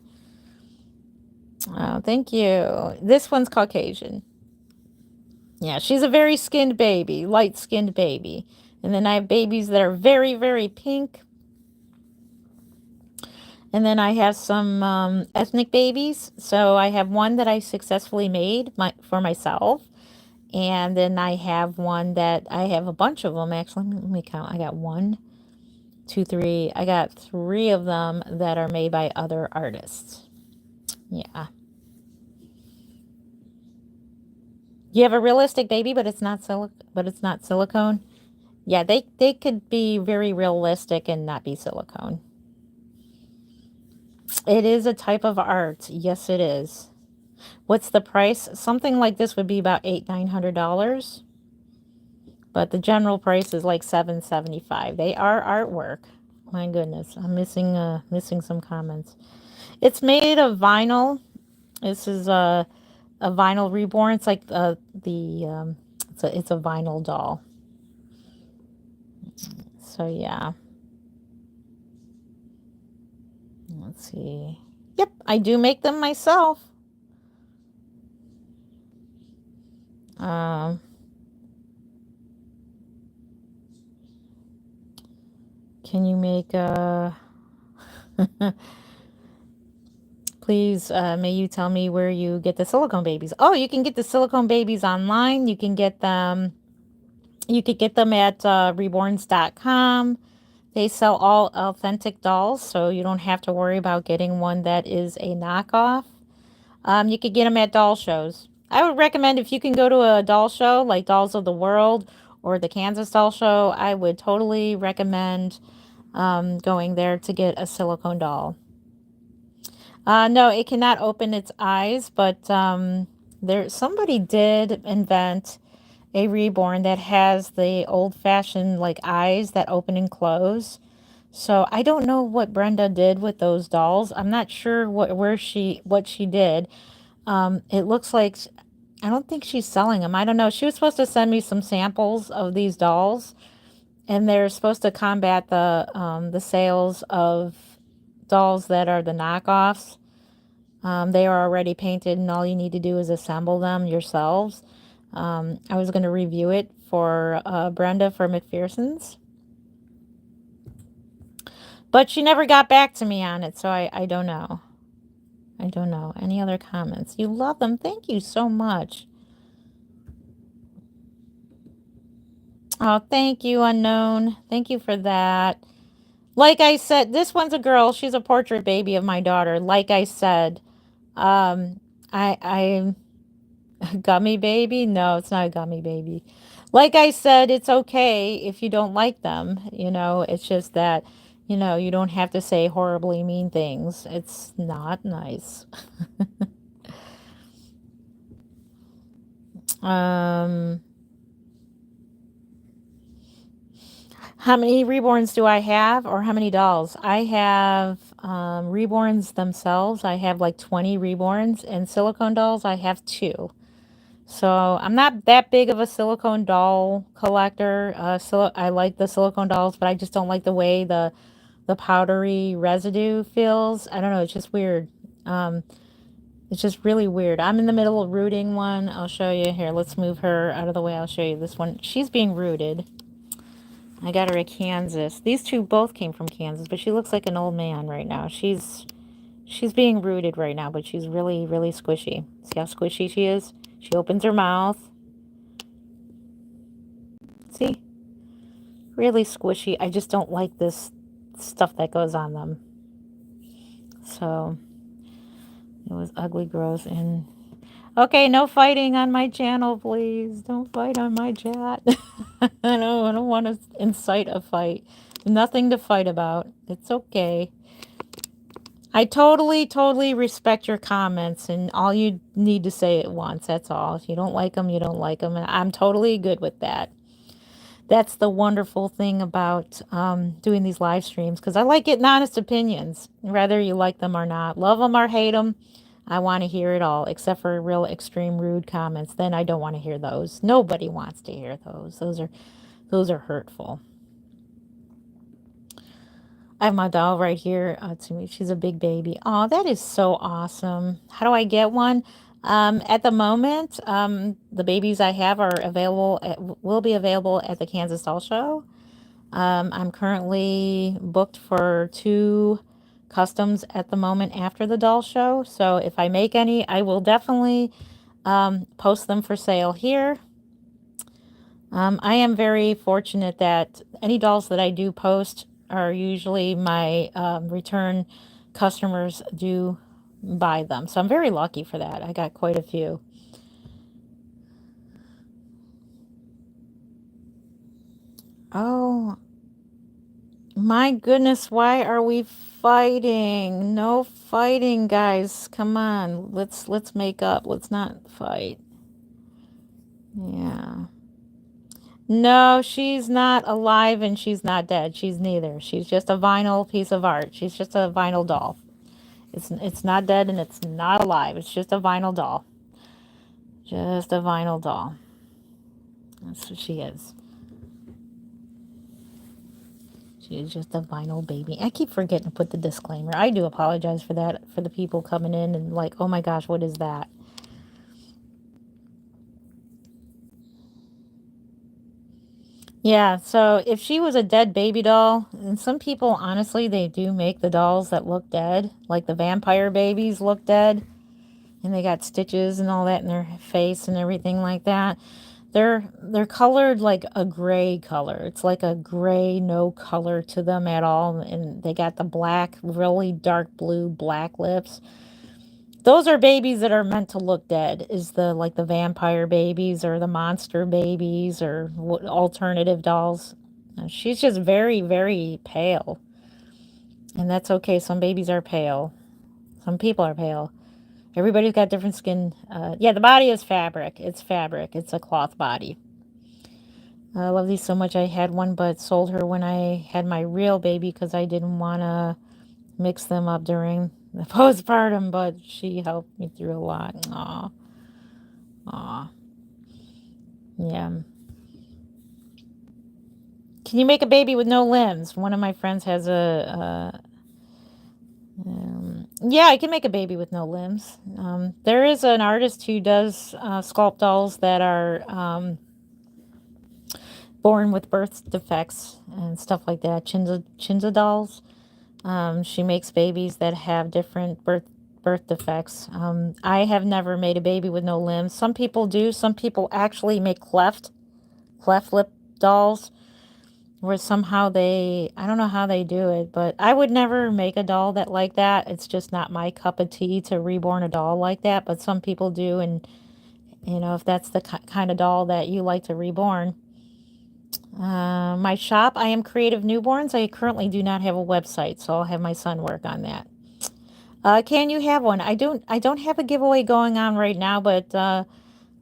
Oh, thank you. This one's Caucasian. Yeah, she's a very skinned baby, light-skinned baby. And then I have babies that are very, very pink. And then I have some ethnic babies. So I have one that I successfully made for myself. And then I have one that I have a bunch of them actually. Let me count. I got one, two, three. I got three of them that are made by other artists. Yeah. You have a realistic baby, but it's not silicone. Yeah, they could be very realistic and not be silicone. It is a type of art. Yes, it is. What's the price? Something like this would be about $800-900, but the general price is like $775. They are artwork. My goodness, I'm missing some comments. It's made of vinyl. This is a vinyl reborn. It's like it's a vinyl doll. So yeah. Let's see. Yep, I do make them myself. Um, can you make please, may you tell me where you get the silicone babies? Oh, you can get the silicone babies online. You can get them. You could get them at reborns.com. They sell all authentic dolls, so you don't have to worry about getting one that is a knockoff. You could get them at doll shows. I would recommend if you can go to a doll show like Dolls of the World or the Kansas Doll Show, I would totally recommend going there to get a silicone doll. No, it cannot open its eyes, but somebody did invent a reborn that has the old-fashioned like eyes that open and close. So I don't know what Brenda did with those dolls. I'm not sure what she did. It looks like I don't think she's selling them. I don't know. She was supposed to send me some samples of these dolls, and they're supposed to combat the sales of dolls that are the knockoffs. They are already painted, and all you need to do is assemble them yourselves. I was going to review it for Brenda for McPherson's, but she never got back to me on it, so I don't know. I don't know. Any other comments? You love them. Thank you so much. Oh, thank you, Unknown. Thank you for that. Like I said, this one's a girl. She's a portrait baby of my daughter. Like I said, um, I gummy baby? No, it's not a gummy baby. Like I said, it's okay if you don't like them. It's just that, you don't have to say horribly mean things. It's not nice. um, how many reborns do I have, or how many dolls? I have reborns themselves. I have like 20 reborns, and silicone dolls, I have 2. So I'm not that big of a silicone doll collector. I like the silicone dolls, but I just don't like the way the powdery residue feels. I don't know. It's just weird. It's just really weird. I'm in the middle of rooting one. I'll show you here. Let's move her out of the way. I'll show you this one. She's being rooted. I got her at Kansas. These two both came from Kansas, but she looks like an old man right now. She's being rooted right now, but she's really, really squishy. See how squishy she is? She opens her mouth. See? Really squishy. I just don't like this stuff that goes on them. So, it was ugly, gross, and... Okay, no fighting on my channel, please. Don't fight on my chat. I don't want to incite a fight. Nothing to fight about. It's okay. I totally respect your comments, and all you need to say it once. That's all. If you don't like them, you don't like them, and I'm totally good with that. That's the wonderful thing about doing these live streams, because I like getting honest opinions, whether you like them or not. Love them or hate them, I want to hear it all, except for real extreme rude comments. Then I don't want to hear those. Nobody wants to hear those. Those are hurtful. I have my doll right here to me. She's a big baby. Oh, that is so awesome. How do I get one? At the moment, the babies I have are will be available at the Kansas Doll Show. I'm currently booked for 2 customs at the moment after the doll show. So if I make any, I will definitely post them for sale here. I am very fortunate that any dolls that I do post are usually my return customers do buy them. So I'm very lucky for that. I got quite a few. Oh my goodness, why are we fighting? No fighting, guys. Come on. Let's make up. Let's not fight. Yeah. No, she's not alive and she's not dead. She's neither. She's just a vinyl piece of art. She's just a vinyl doll. It's not dead and it's not alive. It's just a vinyl doll. Just a vinyl doll. That's what she is. She is just a vinyl baby. I keep forgetting to put the disclaimer. I do apologize for that, for the people coming in and like, oh my gosh, what is that? Yeah, so if she was a dead baby doll, and some people, honestly, they do make the dolls that look dead, like the vampire babies look dead, and they got stitches and all that in their face and everything like that. They're colored like a gray color. It's like a gray, no color to them at all, and they got the black, really dark blue black lips. Those are babies that are meant to look dead. Is the like the vampire babies or the monster babies or alternative dolls. She's just very, very pale, and that's okay. Some babies are pale. Some people are pale. Everybody's got different skin. Yeah, the body is fabric. It's fabric. It's a cloth body. I love these so much. I had one, but sold her when I had my real baby because I didn't want to mix them up during the postpartum. But she helped me through a lot. Aw, aw, yeah. Can you make a baby with no limbs? One of my friends has yeah, I can make a baby with no limbs. There is an artist who does sculpt dolls that are born with birth defects and stuff like that. Chinza dolls. She makes babies that have different birth defects. I have never made a baby with no limbs. Some people do. Some people actually make cleft lip dolls where somehow they, I don't know how they do it, but I would never make a doll that like that. It's just not my cup of tea to reborn a doll like that, but some people do. And if that's the kind of doll that you like to reborn. My shop, I am Creative Newborns. I currently do not have a website, so I'll have my son work on that. Can you have one? I don't have a giveaway going on right now, but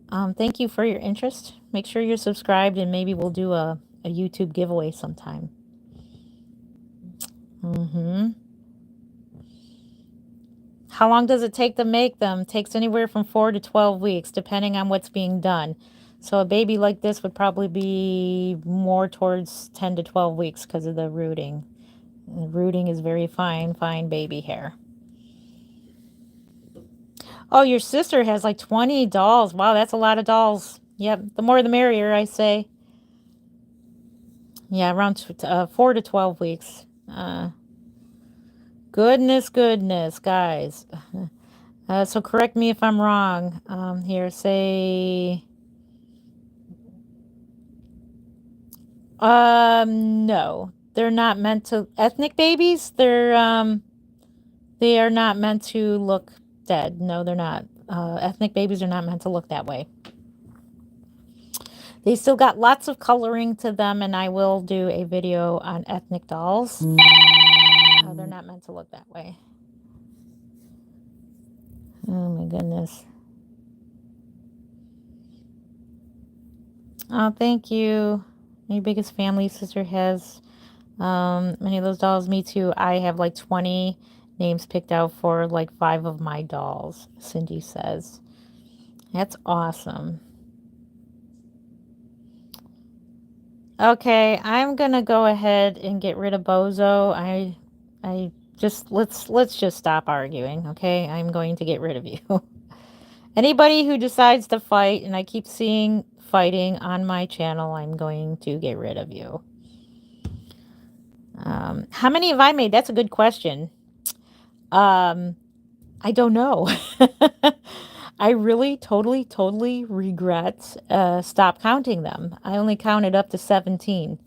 thank you for your interest. Make sure you're subscribed, and maybe we'll do a YouTube giveaway sometime. Mm-hmm. How long does it take to make them? Takes anywhere from 4 to 12 weeks, depending on what's being done. So a baby like this would probably be more towards 10 to 12 weeks because of the rooting. The rooting is very fine, fine baby hair. Oh, your sister has like 20 dolls. Wow, that's a lot of dolls. Yep, the more the merrier, I say. Yeah, around 4 to 12 weeks. Goodness, guys. So correct me if I'm wrong. Here, say... No. They're not meant to... Ethnic babies? They are not meant to look dead. No, they're not. Ethnic babies are not meant to look that way. They still got lots of coloring to them, and I will do a video on ethnic dolls. They're not meant to look that way. Oh my goodness. Oh, thank you. My biggest family sister has many of those dolls. Me too. I have like 20 names picked out for like 5 of my dolls, Cindy says. That's awesome. Okay, I'm gonna go ahead and get rid of Bozo. I just let's just stop arguing, okay? I'm going to get rid of you. Anybody who decides to fight, and I keep seeing fighting on my channel, I'm going to get rid of you. How many have I made? That's a good question. I don't know. I really totally regret stop counting them. I only counted up to 17.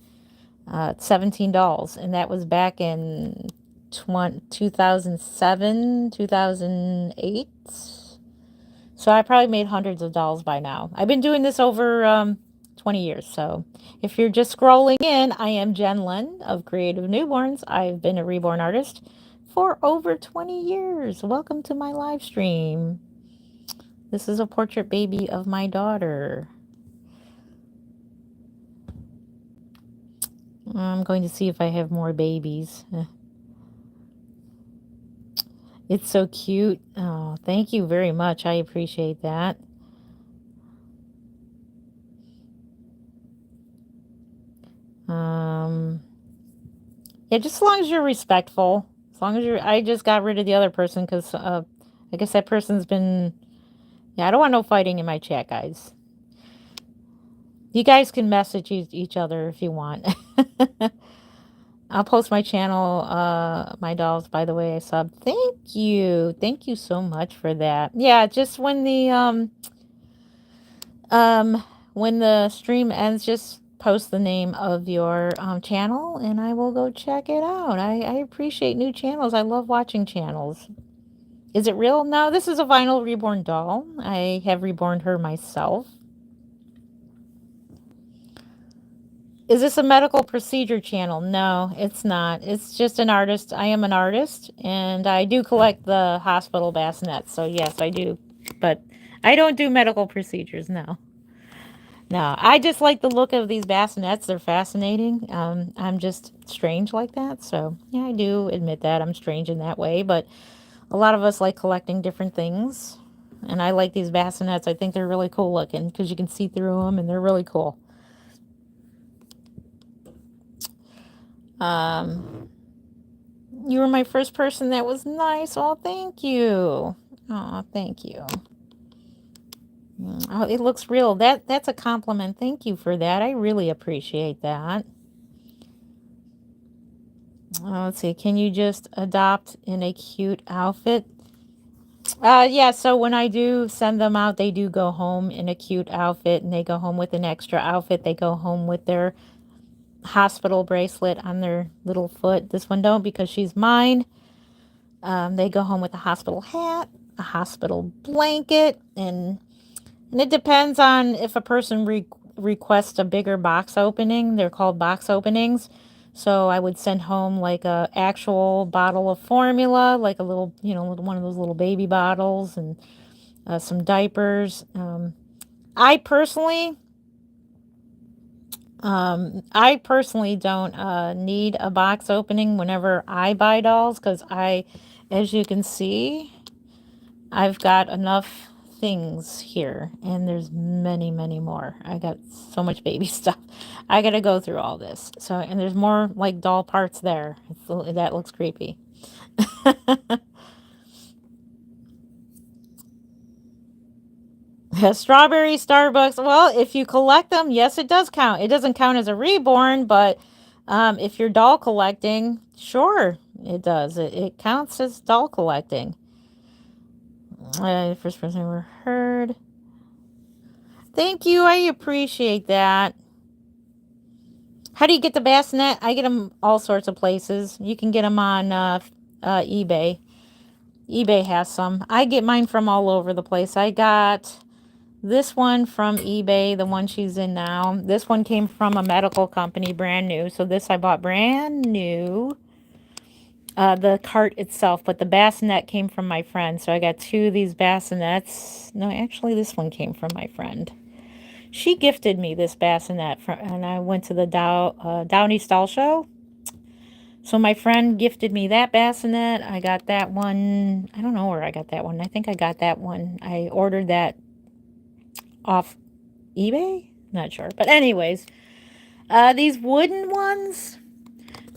17 dolls, and that was back in 2007, 2008. So I probably made hundreds of dolls by now. I've been doing this over 20 years. So if you're just scrolling in, I am Jen Len of Creative Newborns. I've been a reborn artist for over 20 years. Welcome to my live stream. This is a portrait baby of my daughter. I'm going to see if I have more babies. It's so cute. Oh, thank you very much. I appreciate that. Yeah, just as long as you're respectful. As long as you're, I just got rid of the other person because I guess that person's been, yeah, I don't want no fighting in my chat, guys. You guys can message each other if you want. I'll post my channel, my dolls, by the way, I sub. Thank you. Thank you so much for that. Yeah, just when the stream ends, just post the name of your channel and I will go check it out. I appreciate new channels. I love watching channels. Is it real? No, this is a vinyl reborn doll. I have reborn her myself. Is this a medical procedure channel? No, it's not. It's just an artist. I am an artist, and I do collect the hospital bassinets. So yes, I do. But I don't do medical procedures, no. No, I just like the look of these bassinets. They're fascinating. I'm just strange like that. So yeah, I do admit that. I'm strange in that way. But a lot of us like collecting different things. And I like these bassinets. I think they're really cool looking because you can see through them and they're really cool. You were my first person that was nice. Oh, thank you. Oh, thank you. Oh, it looks real. That's a compliment. Thank you for that. I really appreciate that. Let's see. Can you just adopt in a cute outfit? Yeah, so when I do send them out, they do go home in a cute outfit and they go home with an extra outfit. They go home with their hospital bracelet on their little foot. This one don't because she's mine. They go home with a hospital hat, a hospital blanket, and it depends on if a person requests a bigger box opening. They're called box openings. So I would send home like a actual bottle of formula, like a little, one of those little baby bottles, and some diapers. I personally, don't need a box opening whenever I buy dolls because as you can see, I've got enough things here, and there's many, many more. I got so much baby stuff. I gotta go through all this. So, and there's more like doll parts there. That looks creepy. Strawberry Starbucks. Well, if you collect them, yes, it does count. It doesn't count as a reborn, but if you're doll collecting, sure, it does. It counts as doll collecting. First person ever heard. Thank you. I appreciate that. How do you get the bassinet? I get them all sorts of places. You can get them on eBay. eBay has some. I get mine from all over the place. I got this one from eBay, the one she's in now. This one came from a medical company, brand new. So this I bought brand new. The cart itself, but the bassinet came from my friend. So I got two of these bassinets. No, actually this one came from my friend. She gifted me this bassinet, and I went to the Downey Stall Show. So my friend gifted me that bassinet. I got that one. I don't know where I got that one. I think I got that one. I ordered that off eBay? Not sure. But anyways, these wooden ones,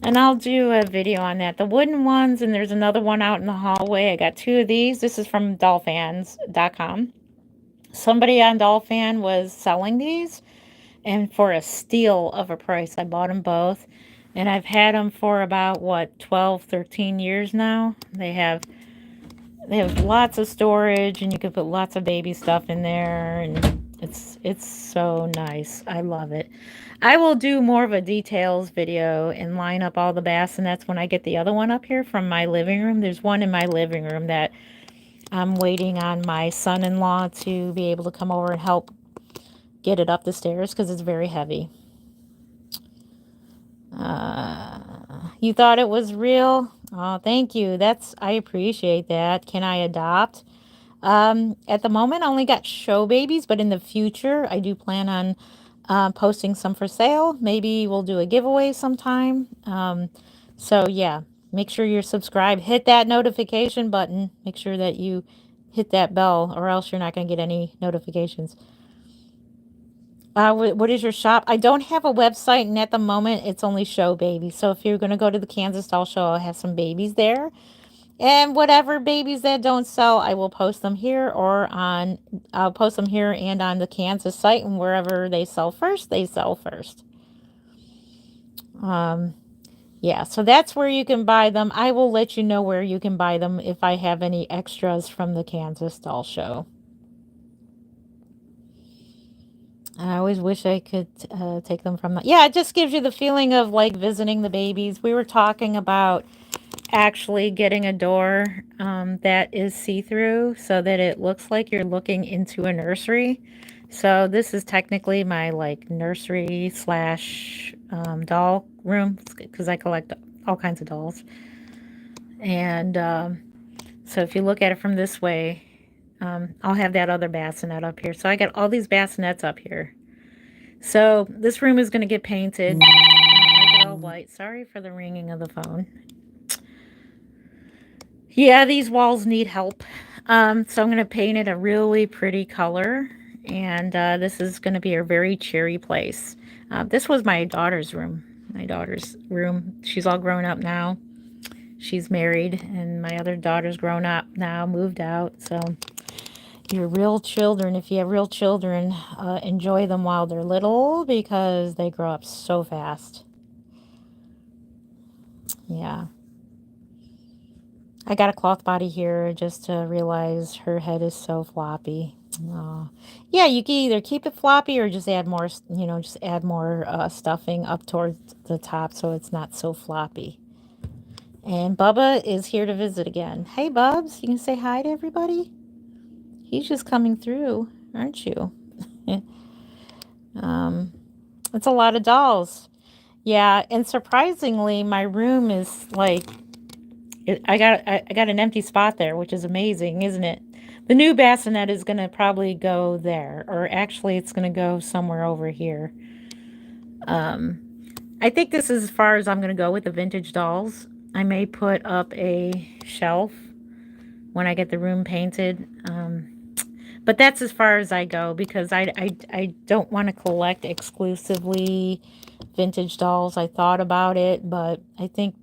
and I'll do a video on that. The wooden ones, and there's another one out in the hallway. I got two of these. This is from dollfans.com. Somebody on Dollfan was selling these, and for a steal of a price. I bought them both, and I've had them for about, 12, 13 years now. They have They have lots of storage, and you can put lots of baby stuff in there, and it's so nice. I love it. I will do more of a details video and line up all the bassinets when I get the other one up here from my living room. There's one in my living room that I'm waiting on my son-in-law to be able to come over and help get it up the stairs because it's very heavy. You thought it was real? Oh, thank you. I appreciate that. Can I adopt? At the moment, I only got show babies, but in the future, I do plan on posting some for sale. Maybe we'll do a giveaway sometime. So yeah, make sure you're subscribed. Hit that notification button. Make sure that you hit that bell, or else you're not going to get any notifications. What is your shop? I don't have a website, and at the moment, it's only show babies. So if you're going to go to the Kansas Doll Show, I'll have some babies there. And whatever babies that don't sell, I will post them here I'll post them here and on the Kansas site, and wherever they sell first, they sell first. Yeah, so that's where you can buy them. I will let you know where you can buy them if I have any extras from the Kansas Doll Show. I always wish I could take them from the... Yeah, it just gives you the feeling of like visiting the babies. We were talking about actually getting a door that is see-through so that it looks like you're looking into a nursery. So this is technically my like nursery slash doll room because I collect all kinds of dolls. And so if you look at it from this way, I'll have that other bassinet up here. So I got all these bassinets up here. So this room is going to get painted. I like it all white. Sorry for the ringing of the phone. Yeah, these walls need help. So I'm going to paint it a really pretty color. And this is going to be a very cheery place. This was my daughter's room. My daughter's room. She's all grown up now. She's married, and my other daughter's grown up now, moved out. So your real children, if you have real children, enjoy them while they're little because they grow up so fast. Yeah. I got a cloth body here just to realize her head is so floppy. Oh. Yeah, you can either keep it floppy or just add more, just add more stuffing up towards the top so it's not so floppy. And Bubba is here to visit again. Hey, Bubs, you can say hi to everybody? He's just coming through, aren't you? It's a lot of dolls. Yeah, and surprisingly, my room is like I got an empty spot there, which is amazing, isn't it? The new bassinet is going to probably go there, or actually it's going to go somewhere over here. I think this is as far as I'm going to go with the vintage dolls. I may put up a shelf when I get the room painted. But that's as far as I go because I don't want to collect exclusively vintage dolls. I thought about it, but I think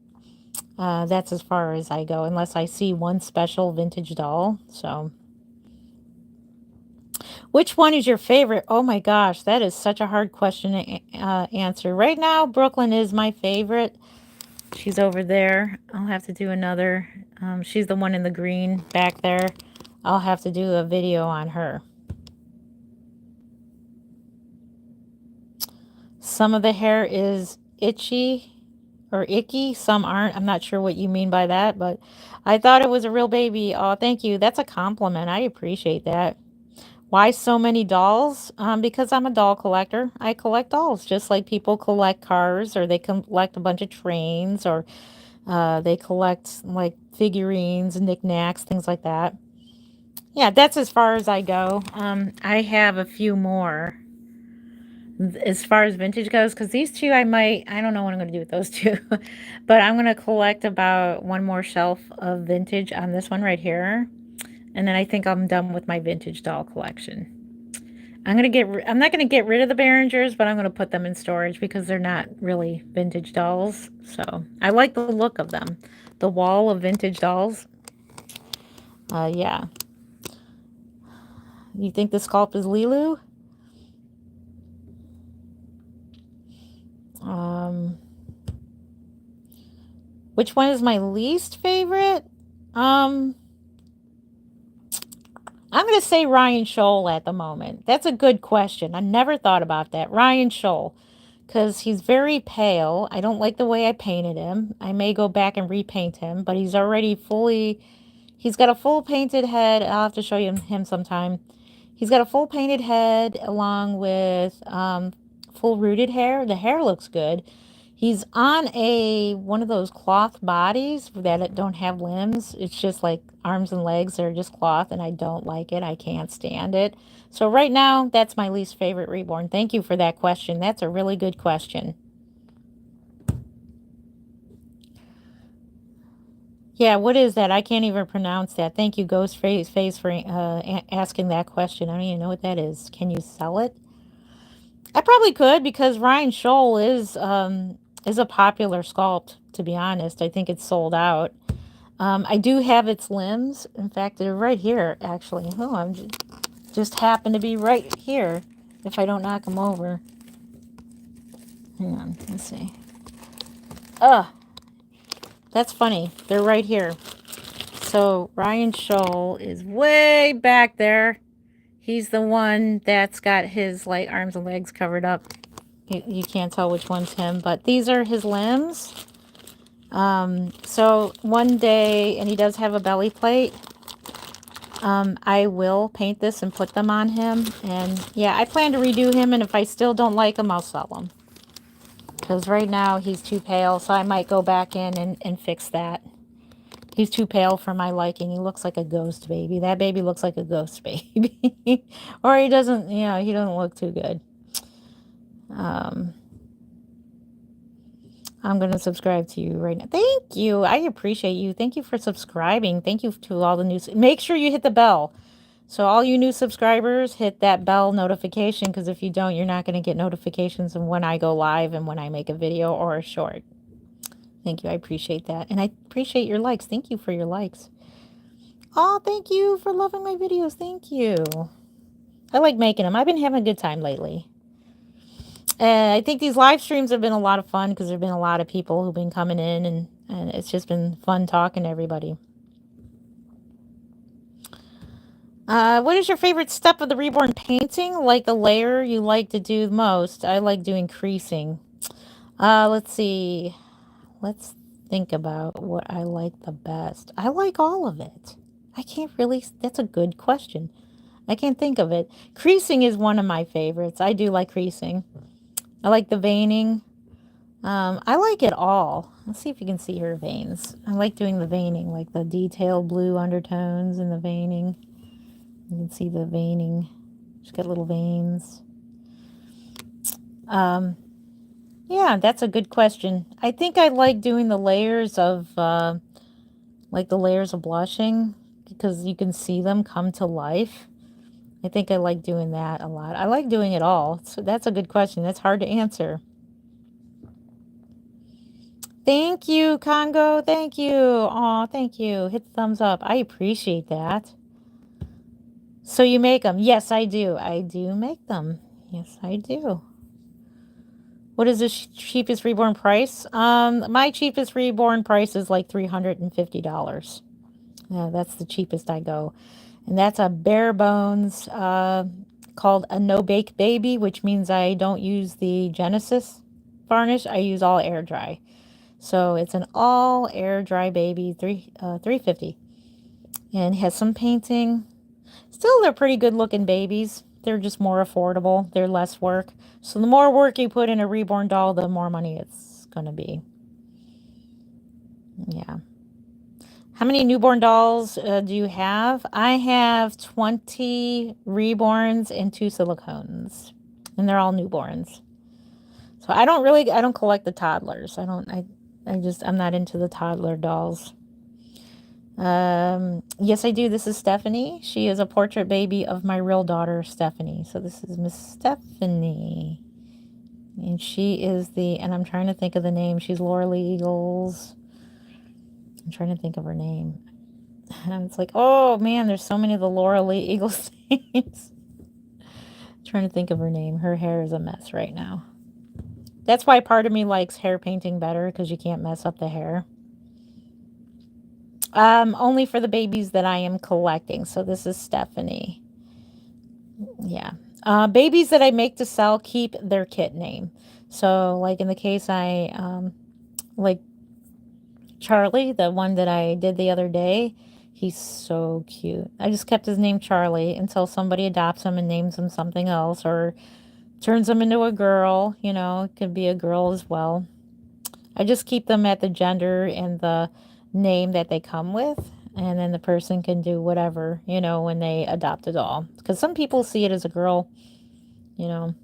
that's as far as I go unless I see one special vintage doll. So, which one is your favorite? Oh my gosh, that is such a hard question to answer. Right now, Brooklyn is my favorite. She's over there. I'll have to do another. She's the one in the green back there. I'll have to do a video on her. Some of the hair is itchy or icky. Some aren't. I'm not sure what you mean by that, but I thought it was a real baby. Oh, thank you. That's a compliment. I appreciate that. Why so many dolls? Because I'm a doll collector. I collect dolls just like people collect cars or they collect a bunch of trains or they collect like figurines, knickknacks, things like that. Yeah, that's as far as I go. I have a few more as far as vintage goes because these two I don't know what I'm going to do with those two. But I'm going to collect about one more shelf of vintage on this one right here. And then I think I'm done with my vintage doll collection. I'm not going to get rid of the Behringers, but I'm going to put them in storage because they're not really vintage dolls. So I like the look of them. The wall of vintage dolls. Yeah. You think the sculpt is Lilu? Which one is my least favorite? I'm going to say Ryan Scholl at the moment. That's a good question. I never thought about that. Ryan Scholl, because he's very pale. I don't like the way I painted him. I may go back and repaint him, but he's already fully, he's got a full painted head. I'll have to show you him sometime. He's got a full painted head along with full rooted hair. The hair looks good. He's on a one of those cloth bodies that don't have limbs. It's just like arms and legs that are just cloth, and I don't like it. I can't stand it. So right now, that's my least favorite Reborn. Thank you for that question. That's a really good question. Yeah, what is that? I can't even pronounce that. Thank you, Ghostface, for asking that question. I don't even know what that is. Can you sell it? I probably could because Ryan Scholl is a popular sculpt. To be honest, I think it's sold out. I do have its limbs. In fact, they're right here. Actually, oh, I'm just happen to be right here. If I don't knock them over, hang on. Let's see. Ugh, that's funny. They're right here. So Ryan Scholl is way back there. He's the one that's got his like arms and legs covered up. You can't tell which one's him, but these are his limbs. So one day, and he does have a belly plate. I will paint this and put them on him. And yeah, I plan to redo him, and if I still don't like him, I'll sell him. Because right now he's too pale, so I might go back in and fix that. He's too pale for my liking. He looks like a ghost baby. That baby looks like a ghost baby. Or he doesn't, you know, he doesn't look too good. I'm going to subscribe to you right now. Thank you. I appreciate you. Thank you for subscribing. Thank you to all the new. Make sure you hit the bell. So all you new subscribers, hit that bell notification, because if you don't, you're not going to get notifications of when I go live and when I make a video or a short. Thank you. I appreciate that. And I appreciate your likes. Thank you for your likes. Oh, thank you for loving my videos. Thank you. I like making them. I've been having a good time lately. I think these live streams have been a lot of fun because there have been a lot of people who've been coming in, and it's just been fun talking to everybody. What is your favorite step of the Reborn painting? Like the layer you like to do the most? I like doing creasing. Let's see. Let's think about what I like the best. I like all of it. I can't really, that's a good question. I can't think of it. Creasing is one of my favorites. I do like creasing. I like the veining. I like it all. Let's see if you can see her veins. I like doing the veining, like the detailed blue undertones and the veining. You can see the veining. She's got little veins. Yeah, that's a good question. I think I like doing the layers of, like the layers of blushing, because you can see them come to life. I think I like doing that a lot. I like doing it all. So that's a good question. That's hard to answer. Thank you, Congo. Thank you. Aw, thank you. Hit the thumbs up. I appreciate that. So you make them? Yes, I do. I do make them. Yes, I do. What is the cheapest Reborn price? My cheapest Reborn price is like $350. Yeah, that's the cheapest I go. And that's a bare bones called a no-bake baby, which means I don't use the Genesis varnish. I use all air dry. So it's an all air dry baby, $350. And has some painting. Still, they're pretty good looking babies. They're just more affordable. They're less work. So the more work you put in a Reborn doll, the more money it's going to be. Yeah. How many newborn dolls do you have? I have 20 Reborns and 2 Silicones. And they're all newborns. So I don't collect the toddlers. I'm not into the toddler dolls. Yes, I do. This is Stephanie. She is a portrait baby of my real daughter, Stephanie. So this is Miss Stephanie. And she is and I'm trying to think of the name. She's Laura Lee Eagles. I'm trying to think of her name. And it's like, oh man, there's so many of the Laura Lee Eagles names. Trying to think of her name. Her hair is a mess right now. That's why part of me likes hair painting better, because you can't mess up the hair. Only for the babies that I am collecting. So this is Stephanie. Yeah. Babies that I make to sell keep their kit name. So, like in the case like Charlie, the one that I did the other day, he's so cute. I just kept his name Charlie until somebody adopts him and names him something else or turns him into a girl. It could be a girl as well. I just keep them at the gender and the name that they come with. And then the person can do whatever, when they adopt a doll. Because some people see it as a girl, you know.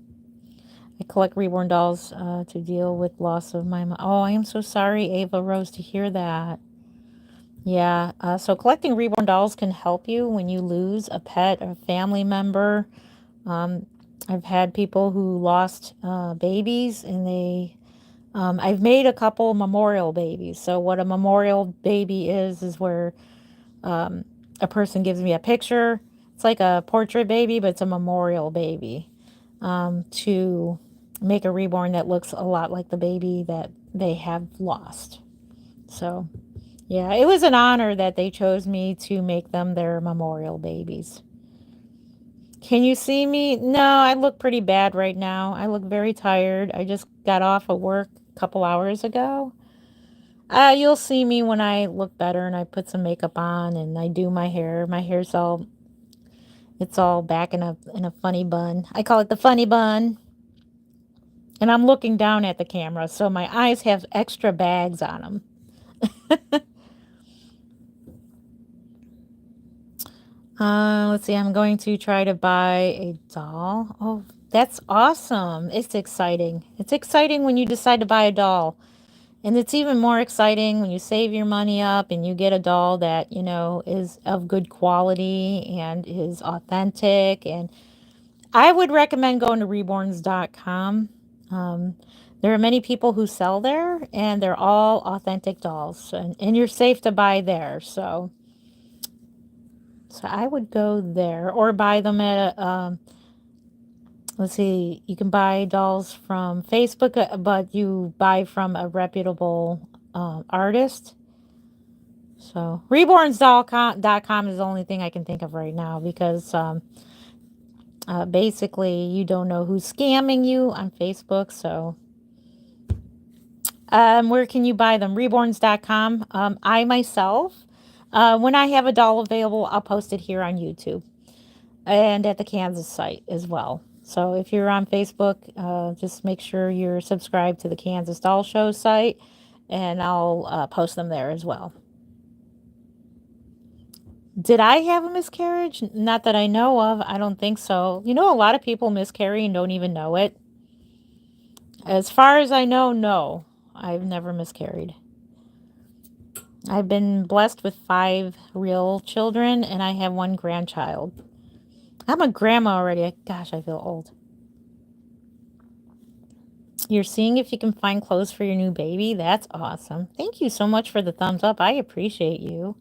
I collect reborn dolls to deal with loss of my mom. Oh, I am so sorry, Ava Rose, to hear that. Yeah, so collecting reborn dolls can help you when you lose a pet or family member. Um, I've had people who lost babies, and I've made a couple memorial babies. So what a memorial baby is where a person gives me a picture. It's like a portrait baby, but it's a memorial baby to make a reborn that looks a lot like the baby that they have lost. So, yeah, it was an honor that they chose me to make them their memorial babies. Can you see me? No, I look pretty bad right now. I look very tired. I just got off of work a couple hours ago. You'll see me when I look better and I put some makeup on and I do my hair. My hair's all back in a funny bun. I call it the funny bun. And I'm looking down at the camera, so my eyes have extra bags on them. Let's see. I'm going to try to buy a doll. Oh, that's awesome. It's exciting. It's exciting when you decide to buy a doll. And it's even more exciting when you save your money up and you get a doll that, is of good quality and is authentic. And I would recommend going to reborns.com. Um, there are many people who sell there, and they're all authentic dolls, and you're safe to buy there. So I would go there or buy them at let's see, you can buy dolls from Facebook, but you buy from a reputable artist. So reborns.com is the only thing I can think of right now because basically you don't know who's scamming you on Facebook. So where can you buy them? Reborns.com. I myself, when I have a doll available, I'll post it here on YouTube and at the Kansas site as well. So if you're on Facebook, just make sure you're subscribed to the Kansas Doll Show site, and I'll post them there as well. Did I have a miscarriage? Not that I know of. I don't think so. A lot of people miscarry and don't even know it. As far as I know, no. I've never miscarried. I've been blessed with 5 real children, and I have 1 grandchild. I'm a grandma already. Gosh, I feel old. You're seeing if you can find clothes for your new baby? That's awesome. Thank you so much for the thumbs up. I appreciate you.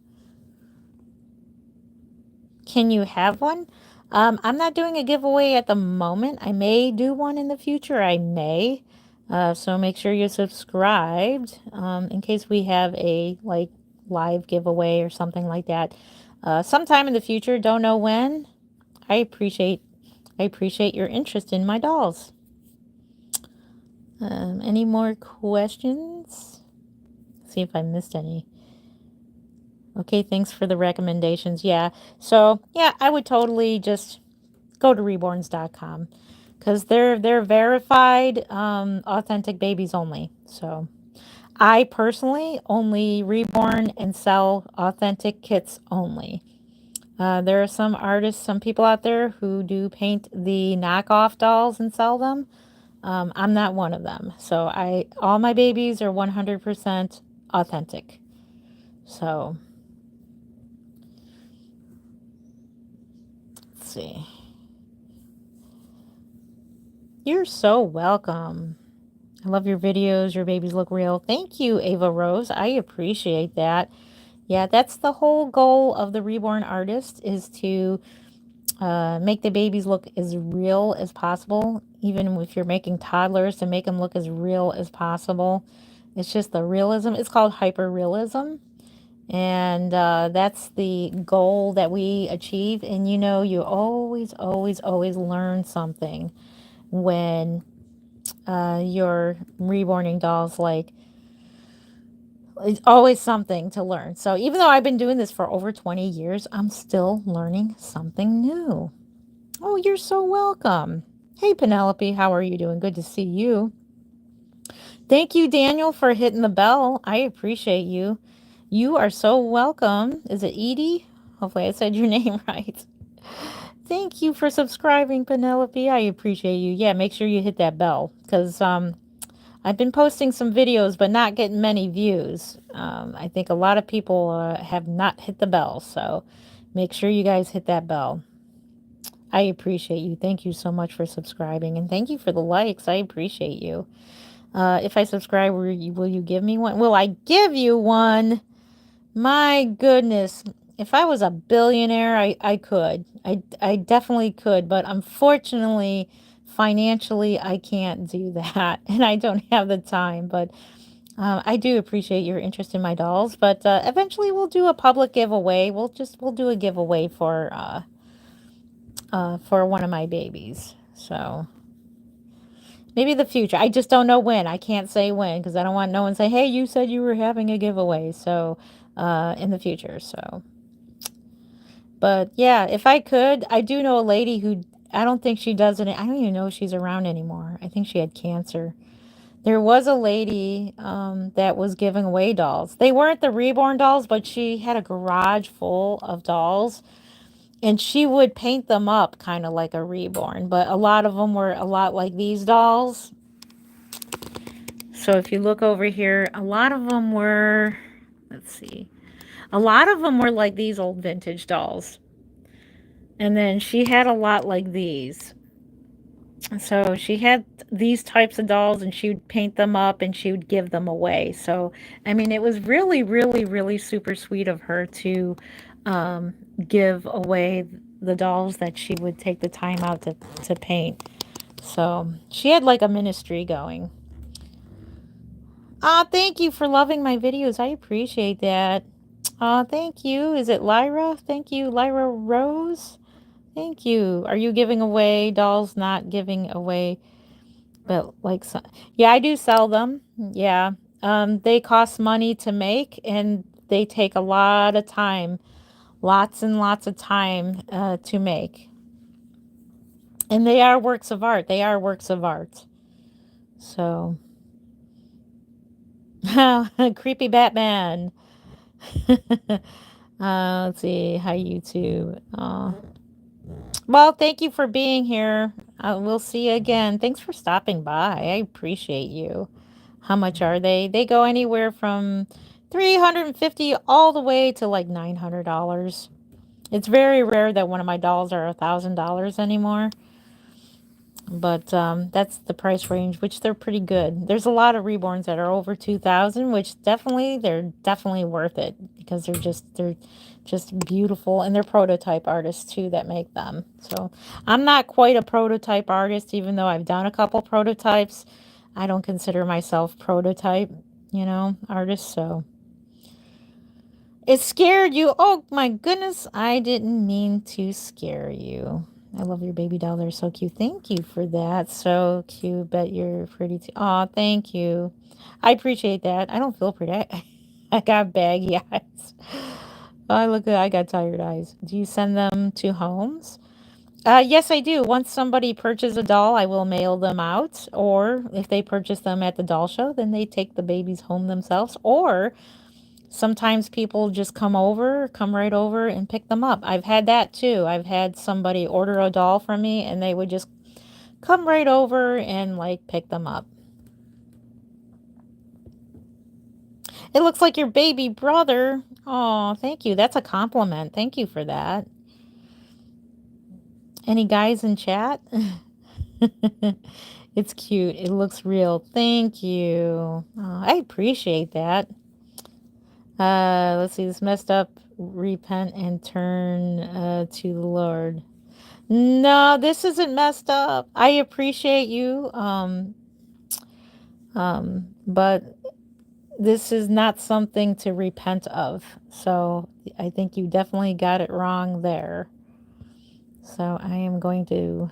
Can you have one? I'm not doing a giveaway at the moment. I may do one in the future. I may. So make sure you're subscribed in case we have a live giveaway or something like that. Sometime in the future. Don't know when. I appreciate your interest in my dolls. Any more questions? See if I missed any. Okay, thanks for the recommendations. Yeah. So, yeah, I would totally just go to reborns.com because they're verified, authentic babies only. So, I personally only reborn and sell authentic kits only. There are some artists, some people out there who do paint the knockoff dolls and sell them. I'm not one of them. So all my babies are 100% authentic. So let's see. You're so welcome. I love your videos. Your babies look real. Thank you, Ava Rose. I appreciate that. Yeah, that's the whole goal of the Reborn Artist is to make the babies look as real as possible. Even if you're making toddlers, to make them look as real as possible. It's just the realism. It's called hyper realism. And that's the goal that we achieve. And you know, you always, always, always learn something when you're reborning dolls. Like, it's always something to learn. So even though I've been doing this for over 20 years, I'm still learning something new. Oh, you're so welcome. Hey, Penelope, how are you doing? Good to see you. Thank you, Daniel, for hitting the bell. I appreciate you. You are so welcome. Is it Edie? Hopefully I said your name right. Thank you for subscribing, Penelope. I appreciate you. Yeah, make sure you hit that bell because I've been posting some videos but not getting many views. I think a lot of people have not hit the bell, so make sure you guys hit that bell. I appreciate you. Thank you so much for subscribing, and thank you for the likes. I appreciate you. If I subscribe, will you give me one? Will I give you one? My goodness. If I was a billionaire, I could. I definitely could. But unfortunately, financially, I can't do that. And I don't have the time. But I do appreciate your interest in my dolls. But eventually, we'll do a public giveaway. We'll do a giveaway for one of my babies. So maybe the future. I just don't know when. I can't say when because I don't want no one to say, hey, you said you were having a giveaway. So in the future. So, but yeah, if I could, I do know a lady who I don't think she does it. I don't even know if she's around anymore. I think she had cancer. There was a lady that was giving away dolls. They weren't the Reborn dolls, but she had a garage full of dolls. And she would paint them up kind of like a Reborn. But a lot of them were a lot like these dolls. So if you look over here, a lot of them were, let's see, a lot of them were like these old vintage dolls. And then she had a lot like these. So she had these types of dolls and she would paint them up and she would give them away. So, I mean, it was really, really, really super sweet of her to um, give away the dolls that she would take the time out to paint. So she had like a ministry going. Ah, thank you for loving my videos. I appreciate that. Thank you. Is it Lyra? Thank you, Lyra Rose. Thank you. Are you giving away dolls? Not giving away, but like, yeah, I do sell them. Yeah. They cost money to make and they take a lot of time, lots and lots of time to make. And they are works of art. They are works of art. So, creepy Batman. Let's see. Hi, YouTube. Well, thank you for being here. We'll see you again. Thanks for stopping by. I appreciate you. How much are they? They go anywhere from 350 all the way to like $900. It's very rare that one of my dolls are $1,000 anymore. But that's the price range, which they're pretty good. There's a lot of reborns that are over 2,000, which they're definitely worth it because they're just beautiful, and they're prototype artists too that make them. So I'm not quite a prototype artist, even though I've done a couple prototypes. I don't consider myself prototype, artist. So it scared you. Oh my goodness, I didn't mean to scare you. I love your baby doll. They're so cute. Thank you for that. So cute. Bet you're pretty too. Aw, thank you. I appreciate that. I don't feel pretty. I got baggy eyes. Oh, look at I got tired eyes. Do you send them to homes? Yes, I do. Once somebody purchases a doll, I will mail them out. Or if they purchase them at the doll show, then they take the babies home themselves. Or sometimes people just come right over and pick them up. I've had that too. I've had somebody order a doll from me and they would just come right over and like pick them up. It looks like your baby brother. Oh, thank you. That's a compliment. Thank you for that. Any guys in chat? It's cute. It looks real. Thank you. Oh, I appreciate that. Let's see. This messed up. Repent and turn to the Lord. No, this isn't messed up. I appreciate you. But this is not something to repent of. So I think you definitely got it wrong there. So I am going to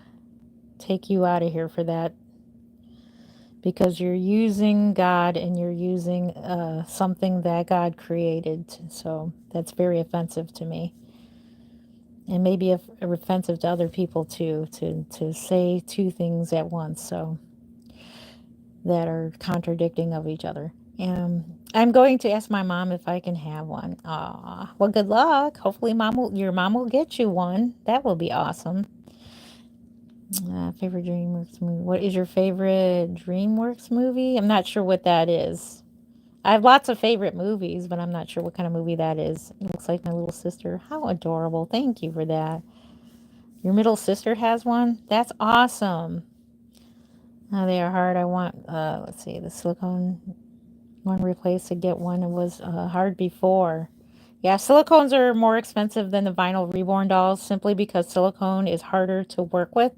take you out of here for that because you're using God and you're using something that God created. So that's very offensive to me. And maybe offensive to other people too, to say two things at once. So that are contradicting of each other. I'm going to ask my mom if I can have one. Aw, well, good luck. Hopefully, your mom will get you one. That will be awesome. Favorite DreamWorks movie. What is your favorite DreamWorks movie? I'm not sure what that is. I have lots of favorite movies, but I'm not sure what kind of movie that is. It looks like my little sister. How adorable. Thank you for that. Your middle sister has one? That's awesome. Oh, they are hard. I want, let's see, the silicone one replaced to get one. It was hard before. Yeah, silicones are more expensive than the vinyl reborn dolls simply because silicone is harder to work with.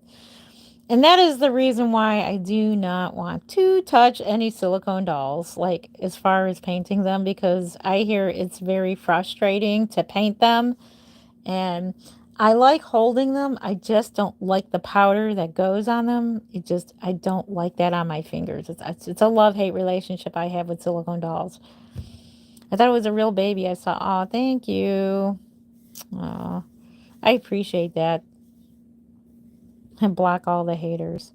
And that is the reason why I do not want to touch any silicone dolls, like as far as painting them, because I hear it's very frustrating to paint them. And I like holding them. I just don't like the powder that goes on them. I don't like that on my fingers. It's a love-hate relationship I have with silicone dolls. I thought it was a real baby. I saw, oh, thank you. Oh, I appreciate that. And block all the haters.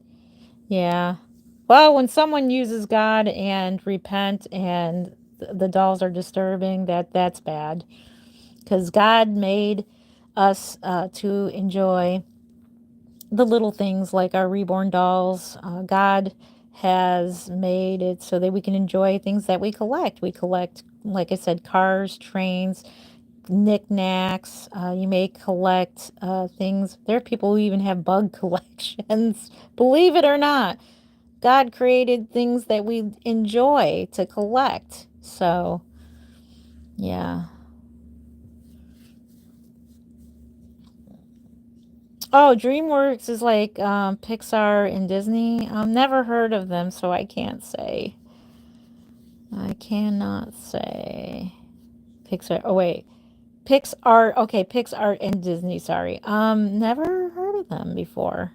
Yeah. Well, when someone uses God and repent and the dolls are disturbing, that's bad. Because God made us to enjoy the little things like our reborn dolls. God has made it so that we can enjoy things that we collect. We collect, like I said, cars, trains, knickknacks. You may collect things. There are people who even have bug collections. Believe it or not, God created things that we enjoy to collect. So, yeah. Oh, DreamWorks is like Pixar and Disney. I've never heard of them, so I can't say. I cannot say. Pixar. Oh wait, Pixar. Okay, Pixar and Disney. Sorry. Never heard of them before,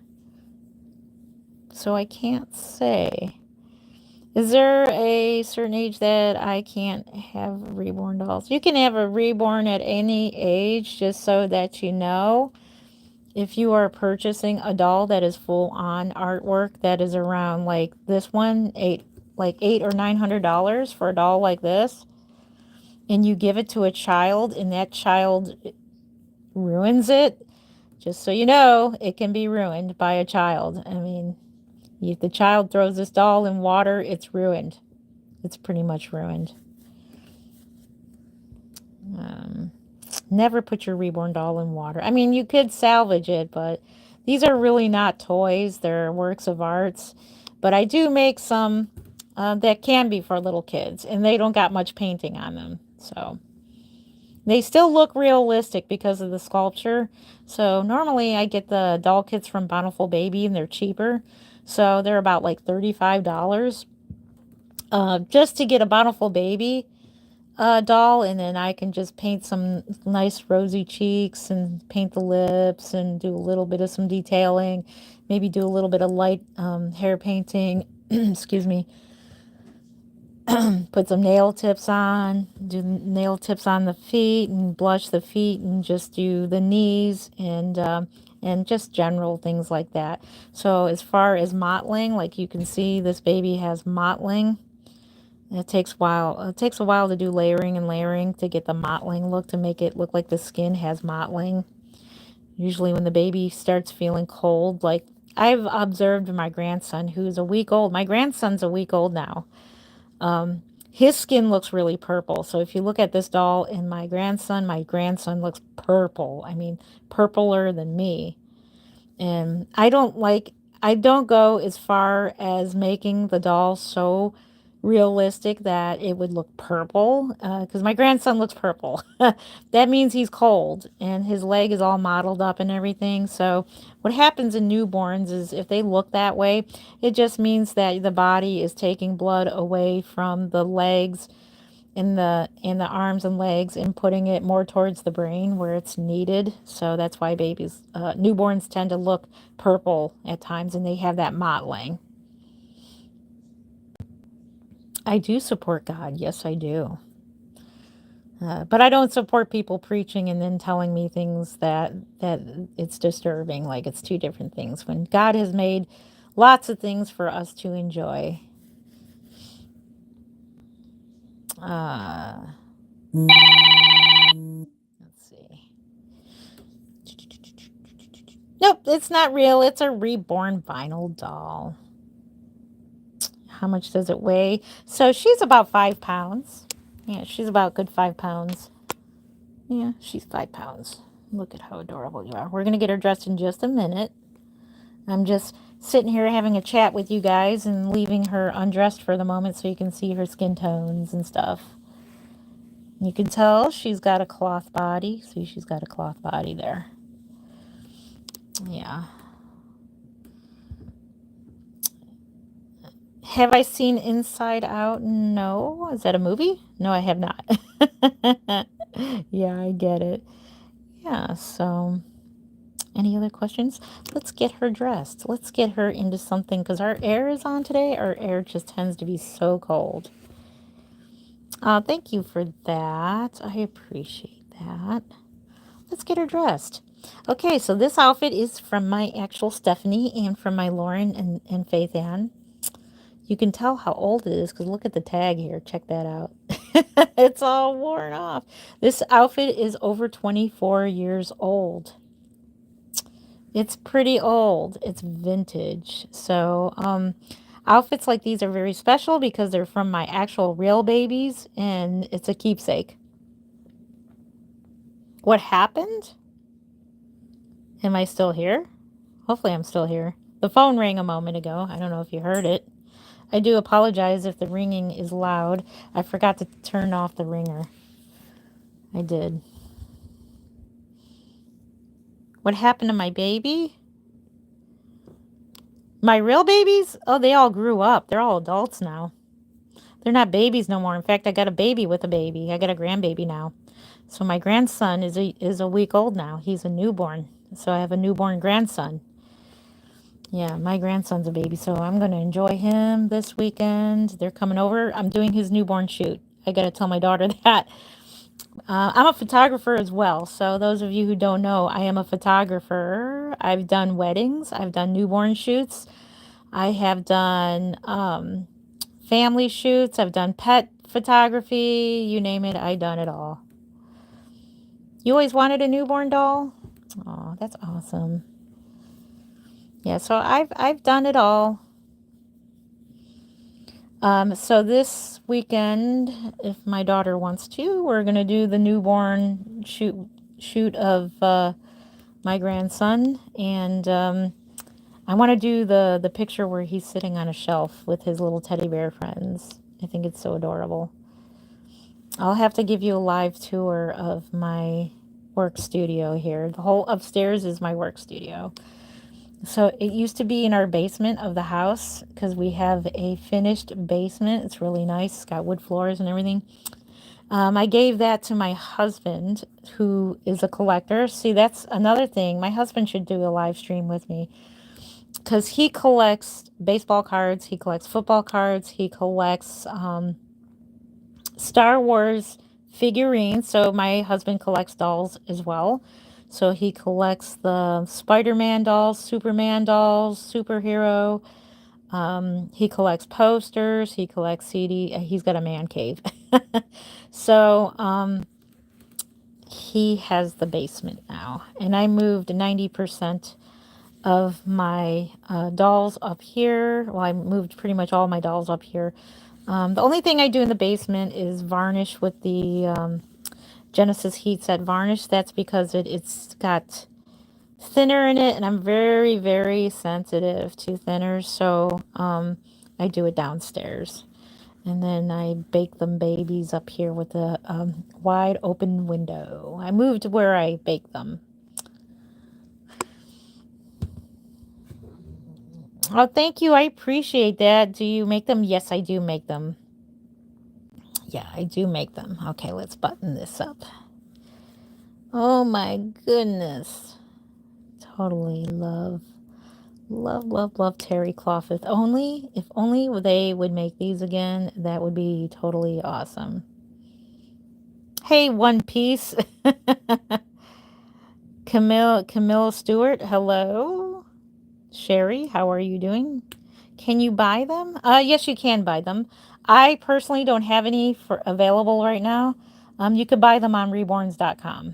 so I can't say. Is there a certain age that I can't have reborn dolls? You can have a reborn at any age, just so that you know. If you are purchasing a doll that is full on artwork that is around like this one, eight or $900 for a doll like this, and you give it to a child and that child ruins it, just so you know, it can be ruined by a child. I mean, if the child throws this doll in water, it's ruined. It's pretty much ruined. Um, Never put your reborn doll in water. I mean, you could salvage it, but these are really not toys. They're works of arts. But I do make some that can be for little kids, and they don't got much painting on them. So they still look realistic because of the sculpture. So normally I get the doll kits from Bountiful Baby, and they're cheaper. So they're about like $35 just to get a Bountiful Baby doll, and then I can just paint some nice rosy cheeks and paint the lips and do a little bit of some detailing, maybe do a little bit of light hair painting. Excuse me. Put some nail tips on, do nail tips on the feet and blush the feet and just do the knees and just general things like that. So as far as mottling, like you can see, this baby has mottling. It takes a while. It takes a while to do layering and layering to get the mottling look, to make it look like the skin has mottling. Usually when the baby starts feeling cold, like I've observed my grandson who's a week old. My grandson's a week old now. His skin looks really purple. So if you look at this doll and my grandson looks purple. I mean, purpler than me. And I don't go as far as making the doll so realistic that it would look purple, because my grandson looks purple. That means he's cold and his leg is all mottled up and everything. So what happens in newborns is if they look that way, it just means that the body is taking blood away from the legs in the arms and legs and putting it more towards the brain where it's needed. So that's why newborns tend to look purple at times, and they have that mottling. I do support God. Yes, I do. But I don't support people preaching and then telling me things that it's disturbing. Like it's two different things. When God has made lots of things for us to enjoy. Uh, let's see. Nope, it's not real. It's a reborn vinyl doll. How much does it weigh? So she's about 5 pounds. Yeah, she's about good 5 pounds. Yeah, she's 5 pounds. Look at how adorable you are. We're going to get her dressed in just a minute. I'm just sitting here having a chat with you guys and leaving her undressed for the moment so you can see her skin tones and stuff. You can tell she's got a cloth body. See, she's got a cloth body there. Yeah. Have I seen Inside Out? No. Is that a movie? No, I have not. Yeah, I get it. Yeah, so any other questions? Let's get her dressed. Let's get her into something because our air is on today. Our air just tends to be so cold. Thank you for that. I appreciate that. Let's get her dressed. Okay, so this outfit is from my actual Stephanie and from my Lauren and Faith Ann. You can tell how old it is because look at the tag here. Check that out. It's all worn off. This outfit is over 24 years old. It's pretty old. It's vintage. So, outfits like these are very special because they're from my actual real babies and it's a keepsake. What happened? Am I still here? Hopefully I'm still here. The phone rang a moment ago. I don't know if you heard it. I do apologize if the ringing is loud. I forgot to turn off the ringer. I did. What happened to my baby? My real babies? Oh, they all grew up. They're all adults now. They're not babies no more. In fact, I got a baby with a baby. I got a grandbaby now. So my grandson is a week old now. He's a newborn. So I have a newborn grandson. Yeah, my grandson's a baby, so I'm going to enjoy him this weekend. They're coming over. I'm doing his newborn shoot. I got to tell my daughter that. I'm a photographer as well. So those of you who don't know, I am a photographer. I've done weddings. I've done newborn shoots. I have done family shoots. I've done pet photography. You name it, I've done it all. You always wanted a newborn doll? Oh, that's awesome. Yeah, so I've done it all. So this weekend, if my daughter wants to, we're gonna do the newborn shoot of my grandson, and I want to do the picture where he's sitting on a shelf with his little teddy bear friends. I think it's so adorable. I'll have to give you a live tour of my work studio here. The whole upstairs is my work studio. So it used to be in our basement of the house because we have a finished basement. It's really nice. It's got wood floors and everything. I gave that to my husband, who is a collector. See, that's another thing. My husband should do a live stream with me because he collects baseball cards. He collects football cards. He collects Star Wars figurines. So my husband collects dolls as well. So he collects the Spider-Man dolls, Superman dolls, superhero. He collects posters. He collects CD. He's got a man cave. So he has the basement now. And I moved 90% of my dolls up here. Well, I moved pretty much all my dolls up here. The only thing I do in the basement is varnish with the Genesis Heat Set varnish. That's because it's got thinner in it, and I'm very, very sensitive to thinners, so I do it downstairs. And then I bake them babies up here with a wide open window. I moved where I bake them. Oh, thank you. I appreciate that. Do you make them? Yes, I do make them. Yeah, I do make them. Okay, let's button this up. Oh my goodness. Totally love terry cloth. If only they would make these again, that would be totally awesome. Hey, One Piece. Camille Stewart, hello. Sherry, how are you doing? Can you buy them? Yes, you can buy them. I personally don't have any for available right now. You could buy them on reborns.com.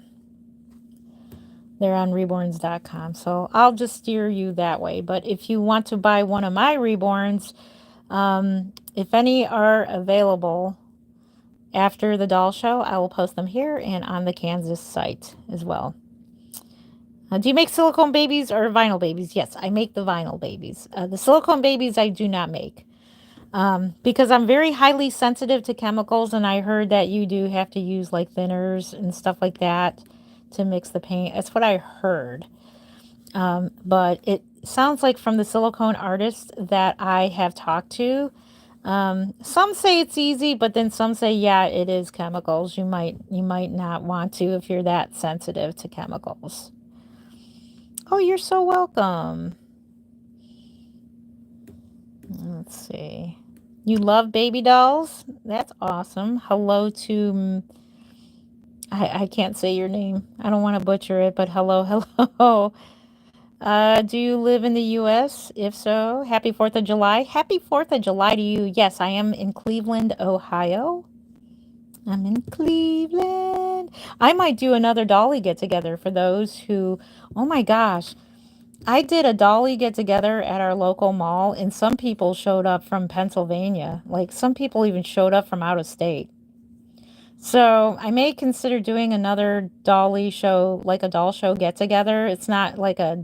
They're on reborns.com. So I'll just steer you that way. But if you want to buy one of my reborns, if any are available after the doll show, I will post them here and on the Kansas site as well. Do you make silicone babies or vinyl babies? Yes, I make the vinyl babies. The silicone babies I do not make. Because I'm very highly sensitive to chemicals, and I heard that you do have to use like thinners and stuff like that to mix the paint. That's what I heard. But it sounds like from the silicone artists that I have talked to, some say it's easy, but then some say, yeah, it is chemicals. You might not want to if you're that sensitive to chemicals. Oh, you're so welcome. Let's see. You love baby dolls? That's awesome. Hello to, I can't say your name. I don't want to butcher it, but hello, hello. Do you live in the U.S.? If so, happy 4th of July. Happy 4th of July to you. Yes, I am in Cleveland, Ohio. I'm in Cleveland. I might do another Dolly get together for those who, oh my gosh. I did a Dolly get together at our local mall, and some people showed up from Pennsylvania. Like some people even showed up from out of state. So I may consider doing another Dolly show, like a doll show get together. It's not like a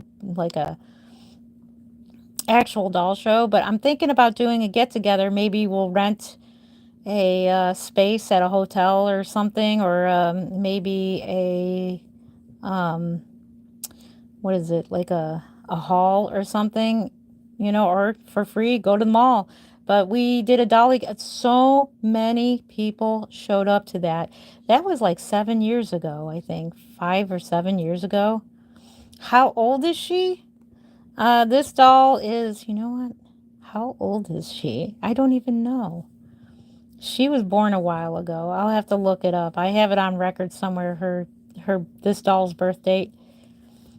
actual doll show, but I'm thinking about doing a get together. Maybe we'll rent a space at a hotel or something, or maybe what is it, like a hall or something, or for free, go to the mall. But we did a dolly. So many people showed up to that. That was like 7 years ago, I think, 5 or 7 years ago. How old is she? This doll is, you know what? How old is she? I don't even know. She was born a while ago. I'll have to look it up. I have it on record somewhere, this doll's birth date.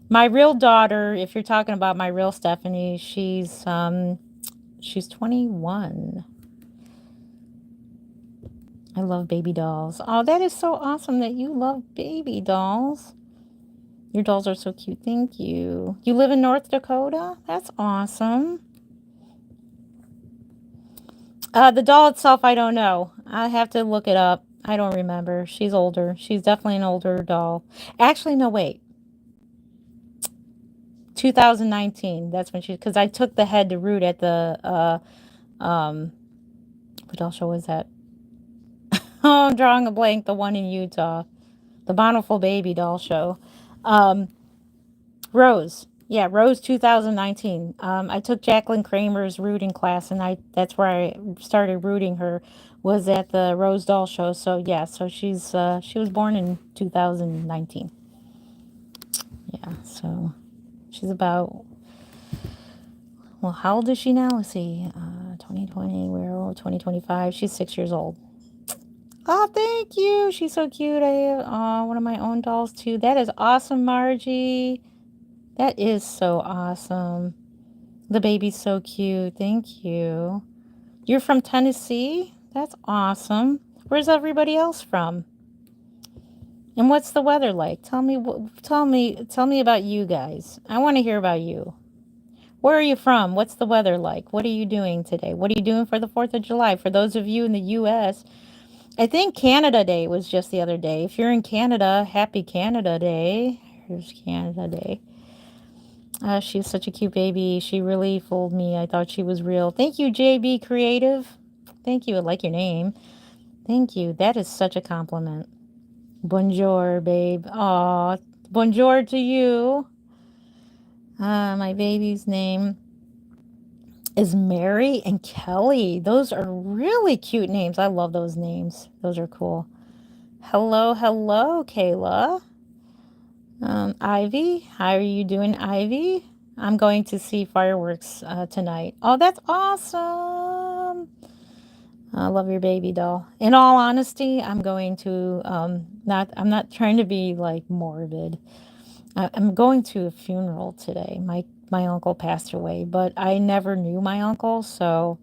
My real daughter, if you're talking about my real Stephanie, she's 21. I love baby dolls. Oh, that is so awesome that you love baby dolls. Your dolls are so cute. Thank you. You live in North Dakota? That's awesome. The doll itself, I don't know. I have to look it up. I don't remember. She's older. She's definitely an older doll. Actually, no, wait. 2019. That's when because I took the head to root at the, what doll show was that? Oh, I'm drawing a blank. The one in Utah. The Bountiful Baby doll show. Rose. Yeah, Rose 2019. I took Jacqueline Kramer's rooting class, and that's where I started rooting her, was at the Rose doll show. So yeah, so she was born in 2019. Yeah, so she's about, well, how old is she now? Let's see, 2020, we're 2025. She's 6 years old. Oh, thank you. She's so cute. One of my own dolls too. That is awesome, Margie. That is so awesome. The baby's so cute. Thank you. You're from Tennessee? That's awesome. Where's everybody else from? And what's the weather like? Tell me about you guys. I want to hear about you. Where are you from? What's the weather like? What are you doing today? What are you doing for the 4th of July? For those of you in the US, I think Canada Day was just the other day. If you're in Canada, happy Canada Day. Here's Canada Day. She's such a cute baby. She really fooled me. I thought she was real. Thank you, JB Creative. Thank you. I like your name. Thank you. That is such a compliment. Bonjour, babe. Aw, bonjour to you. My baby's name is Mary and Kelly. Those are really cute names. I love those names. Those are cool. Hello, hello, Kayla. Ivy, how are you doing, Ivy? I'm going to see fireworks tonight. Oh, that's awesome. I love your baby doll. In all honesty, I'm going to I'm not trying to be like morbid. I'm going to a funeral today. My uncle passed away, but I never knew my uncle, so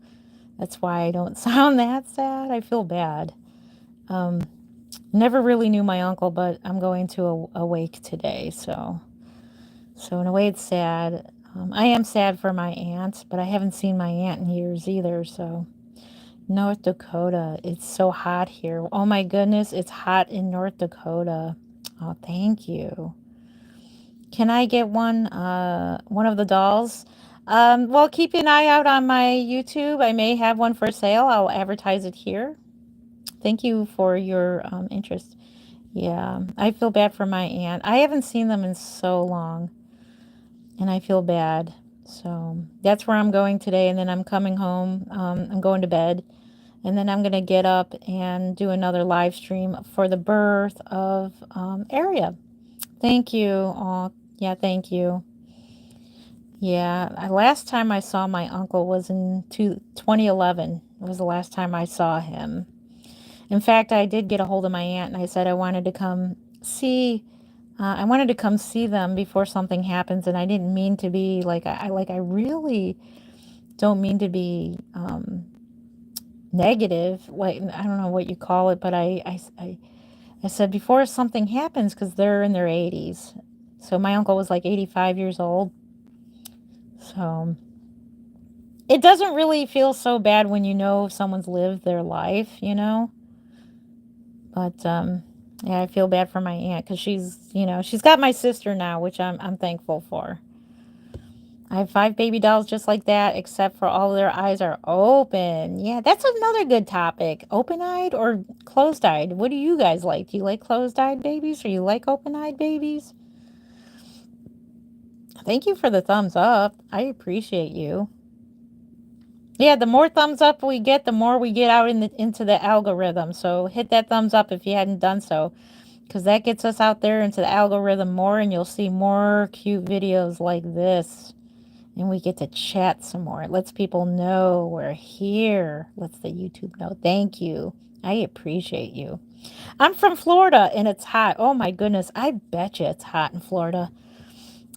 that's why I don't sound that sad. I feel bad. Never really knew my uncle, but I'm going to a wake today, so in a way it's sad. I am sad for my aunt, but I haven't seen my aunt in years either, so North Dakota, it's so hot here. Oh my goodness, it's hot in North Dakota. Oh, thank you. Can I get one of the dolls? Well, keep an eye out on my YouTube. I may have one for sale. I'll advertise it here. Thank you for your interest. Yeah, I feel bad for my aunt. I haven't seen them in so long, and I feel bad. So that's where I'm going today, and then I'm coming home. I'm going to bed, and then I'm going to get up and do another live stream for the birth of Aria. Thank you. Oh, yeah, thank you. Yeah, last time I saw my uncle was in 2011. It was the last time I saw him. In fact, I did get a hold of my aunt and I said I wanted to come see. I wanted to come see them before something happens, and I didn't mean to be like I really don't mean to be negative. Like I don't know what you call it, but I said before something happens because they're in their 80s. So my uncle was like 85 years old. So it doesn't really feel so bad when you know someone's lived their life, you know. But yeah, I feel bad for my aunt because she's got my sister now, which I'm thankful for. I have 5 baby dolls just like that, except for all of their eyes are open. Yeah, that's another good topic. Open-eyed or closed-eyed? What do you guys like? Do you like closed-eyed babies or you like open-eyed babies? Thank you for the thumbs up. I appreciate you. Yeah, the more thumbs up we get, the more we get out into the algorithm. So hit that thumbs up if you hadn't done so, because that gets us out there into the algorithm more, and you'll see more cute videos like this. And we get to chat some more. It lets people know we're here. Lets the YouTube know. Thank you. I appreciate you. I'm from Florida, and it's hot. Oh my goodness. I bet you it's hot in Florida.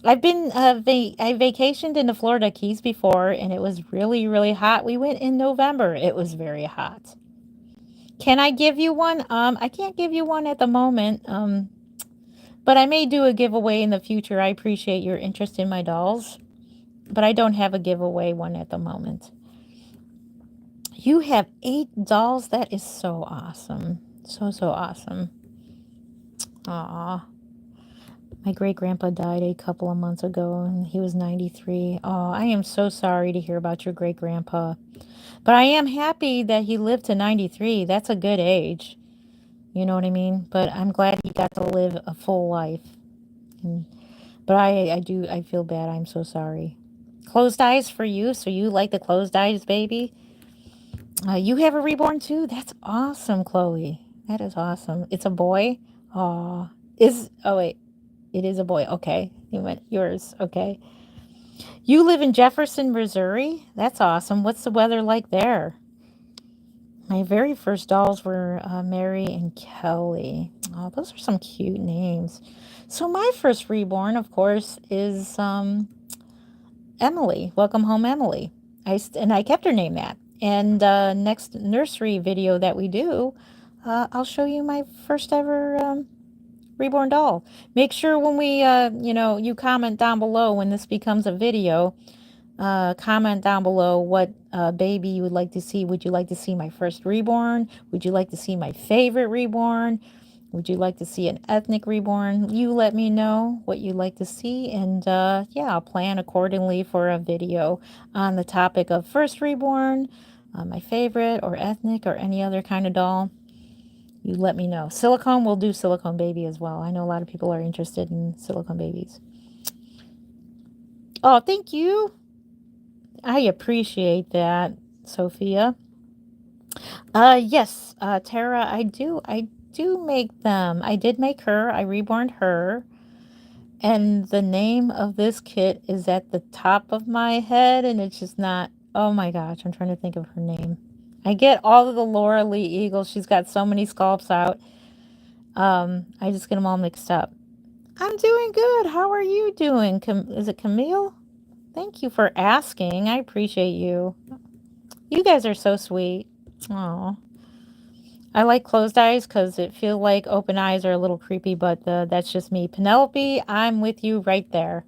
I've been I vacationed in the Florida Keys before, and it was really, really hot. We went in November. It was very hot. Can I give you one? I can't give you one at the moment. But I may do a giveaway in the future. I appreciate your interest in my dolls, but I don't have a giveaway one at the moment. You have 8 dolls. That is so awesome. So, so awesome. Aw. My great-grandpa died a couple of months ago, and he was 93. Oh, I am so sorry to hear about your great-grandpa. But I am happy that he lived to 93. That's a good age. You know what I mean? But I'm glad he got to live a full life. And, but I feel bad. I'm so sorry. Closed eyes for you, so you like the closed eyes, baby? You have a reborn too? That's awesome, Chloe. That is awesome. It's a boy? Aw. Oh wait. It is a boy. Okay. You went yours. Okay. You live in Jefferson, Missouri? That's awesome. What's the weather like there? My very first dolls were Mary and Kelly. Oh, those are some cute names. So my first reborn, of course, is Emily. Welcome home, Emily. And I kept her name that. And next nursery video that we do, I'll show you my first ever reborn doll. Make sure when we, you comment down below when this becomes a video. Comment down below what baby you would like to see. Would you like to see my first reborn? Would you like to see my favorite reborn? Would you like to see an ethnic reborn? You let me know what you'd like to see, and yeah, I'll plan accordingly for a video on the topic of first reborn, my favorite, or ethnic, or any other kind of doll. You let me know. Silicone, we'll do silicone baby as well. I know a lot of people are interested in silicone babies. Oh, thank you. I appreciate that, Sophia. Yes, Tara, I do make them. I did make her. I reborned her. And the name of this kit is at the top of my head, and it's just not. Oh my gosh, I'm trying to think of her name. I get all of the Laura Lee Eagles. She's got so many sculpts out. I just get them all mixed up. I'm doing good. How are you doing? Is it Camille? Thank you for asking. I appreciate you. You guys are so sweet. Oh, I like closed eyes because it feel like open eyes are a little creepy, but that's just me. Penelope, I'm with you right there.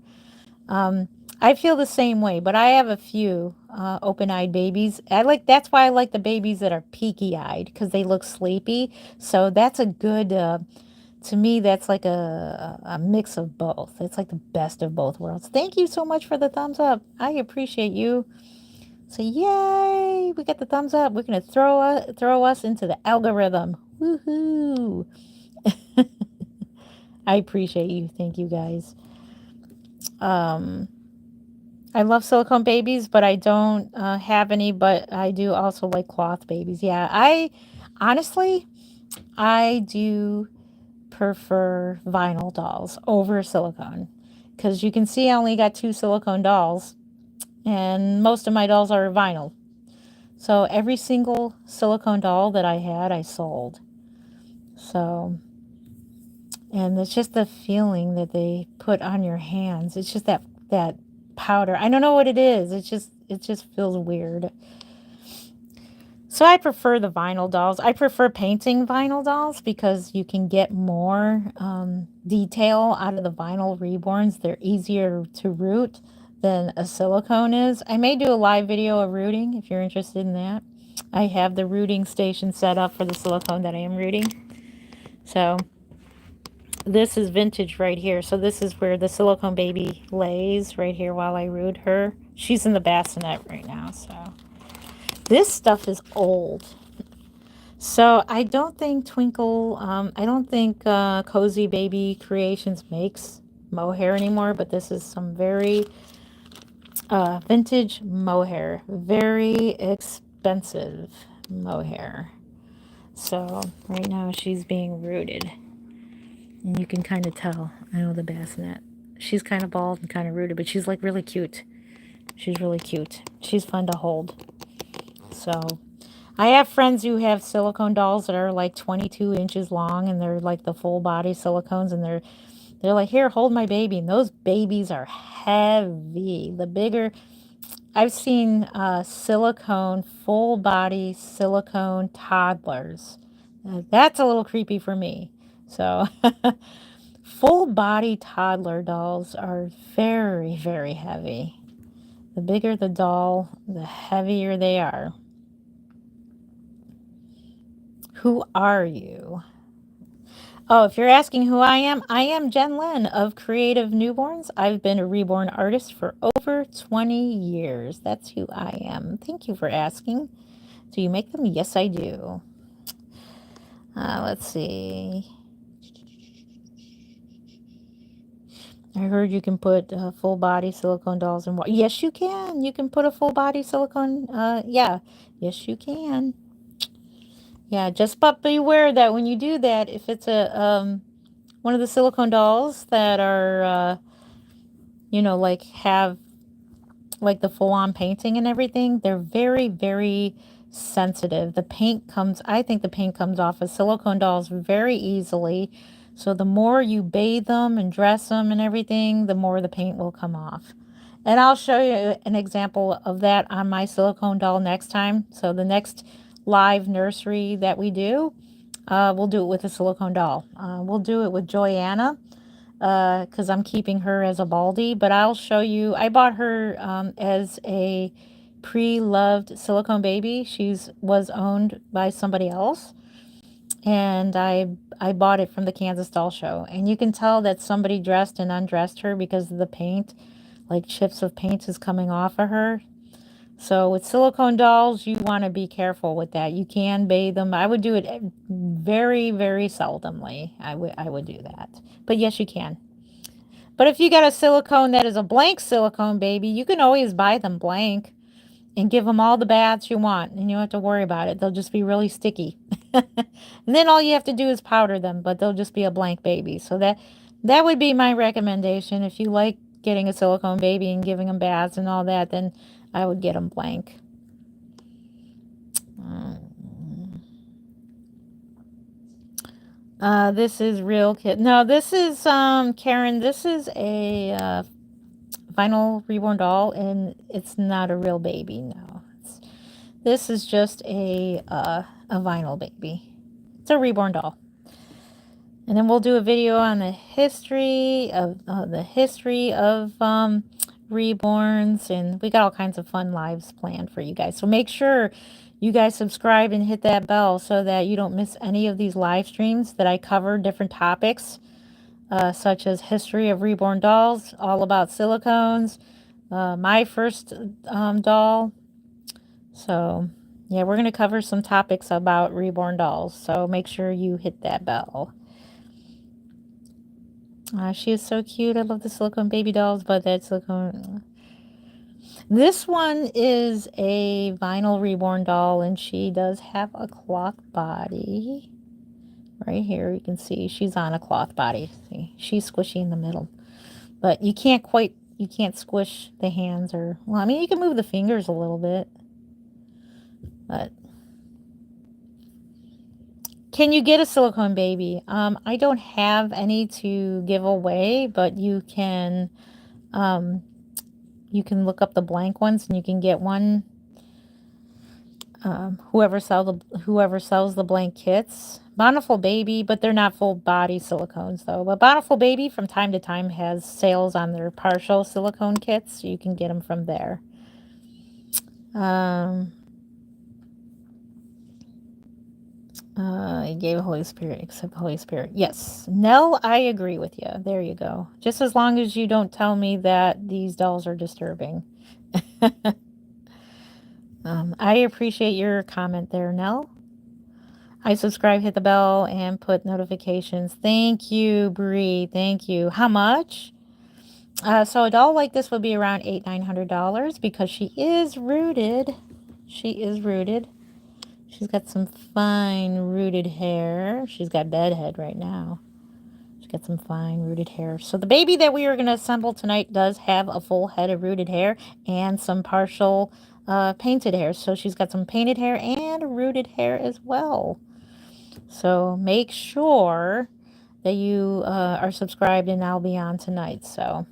Um, I feel the same way, but I have a few open-eyed babies. That's why I like the babies that are peaky-eyed because they look sleepy. So that's a good to me. That's like a mix of both. It's like the best of both worlds. Thank you so much for the thumbs up. I appreciate you. So yay, we got the thumbs up. We're gonna throw us into the algorithm. Woohoo! I appreciate you. Thank you guys. Um, I love silicone babies, but I don't have any. But I do also like cloth babies. Yeah, I honestly I do prefer vinyl dolls over silicone because you can see I only got two silicone dolls, and most of my dolls are vinyl. So every single silicone doll that I had, I sold. So, and it's just the feeling that they put on your hands. It's just that powder. I don't know what it is. It just feels weird. So I prefer the vinyl dolls. I prefer painting vinyl dolls because you can get more detail out of the vinyl reborns. They're easier to root than a silicone is. I may do a live video of rooting if you're interested in that. I have the rooting station set up for the silicone that I am rooting. So this is vintage right here. So this is where the silicone baby lays right here while I root her. She's in the bassinet right now, so. This stuff is old. So I don't think I don't think Cozy Baby Creations makes mohair anymore, but this is some very vintage mohair. Very expensive mohair. So right now she's being rooted. And you can kind of tell. I know the bassinet. She's kind of bald and kind of rooted, but she's like really cute. She's really cute. She's fun to hold. So I have friends who have silicone dolls that are like 22 inches long and they're like the full body silicones and they're like, here, hold my baby. And those babies are heavy. The bigger I've seen silicone, full body silicone toddlers. That's a little creepy for me. So full body toddler dolls are very, very heavy. The bigger the doll, the heavier they are. Who are you? Oh, if you're asking who I am Jen Lin of Creative Newborns. I've been a reborn artist for over 20 years. That's who I am. Thank you for asking. Do you make them? Yes, I do. Let's see. I heard you can put full body silicone dolls in water. Yes, you can. You can put a full body silicone. Yeah. Yes, you can. Yeah, just but beware that when you do that, if it's a one of the silicone dolls that are like have like the full-on painting and everything, they're very, very sensitive. I think the paint comes off of silicone dolls very easily. So the more you bathe them and dress them and everything, the more the paint will come off. And I'll show you an example of that on my silicone doll next time. So the next live nursery that we do, we'll do it with a silicone doll. We'll do it with Joyanna because I'm keeping her as a baldy. But I'll show you. I bought her as a pre-loved silicone baby. Was owned by somebody else, and I bought it from the Kansas Doll Show. And you can tell that somebody dressed and undressed her because of the paint, like chips of paint is coming off of her. So with silicone dolls, you want to be careful with that. You can bathe them. I would do it very, very seldomly. I would do that. But yes, you can. But if you got a silicone that is a blank silicone baby, you can always buy them blank. and give them all the baths you want, and you don't have to worry about it. They'll just be really sticky. And then all you have to do is powder them, but they'll just be a blank baby. So that would be my recommendation. If you like getting a silicone baby and giving them baths and all that, then I would get them blank. This is real kid. No, this is Karen. This is a vinyl reborn doll, and it's not a real baby. No, this is just a vinyl baby. It's a reborn doll. And then we'll do a video on the history of reborns, and we got all kinds of fun lives planned for you guys. So make sure you guys subscribe and hit that bell so that you don't miss any of these live streams that I cover different topics, such as history of reborn dolls, all about silicones, my first doll. So yeah, we're going to cover some topics about reborn dolls. So make sure you hit that bell. She is so cute. I love the silicone baby dolls, but that silicone... This one is a vinyl reborn doll, and she does have a cloth body. Right here, you can see she's on a cloth body. See, she's squishy in the middle. But you can't squish the hands or... Well, I mean, you can move the fingers a little bit. But... Can you get a silicone baby? I don't have any to give away, but you can look up the blank ones and you can get one. Whoever sells the blank kits. Bountiful Baby, but they're not full body silicones though. But Bountiful Baby from time to time has sales on their partial silicone kits, so you can get them from there. I gave Holy Spirit, except Holy Spirit. Yes. Nell, I agree with you. There you go. Just as long as you don't tell me that these dolls are disturbing. I appreciate your comment there, Nell. I subscribe, hit the bell, and put notifications. Thank you, Bree. Thank you. How much? So a doll like this would be around $800-900 because she is rooted. She is rooted. She's got some fine rooted hair. She's got bed head right now. She's got some fine rooted hair. So the baby that we are going to assemble tonight does have a full head of rooted hair and some partial painted hair. So she's got some painted hair and rooted hair as well. So make sure that you are subscribed, and I'll be on tonight. So,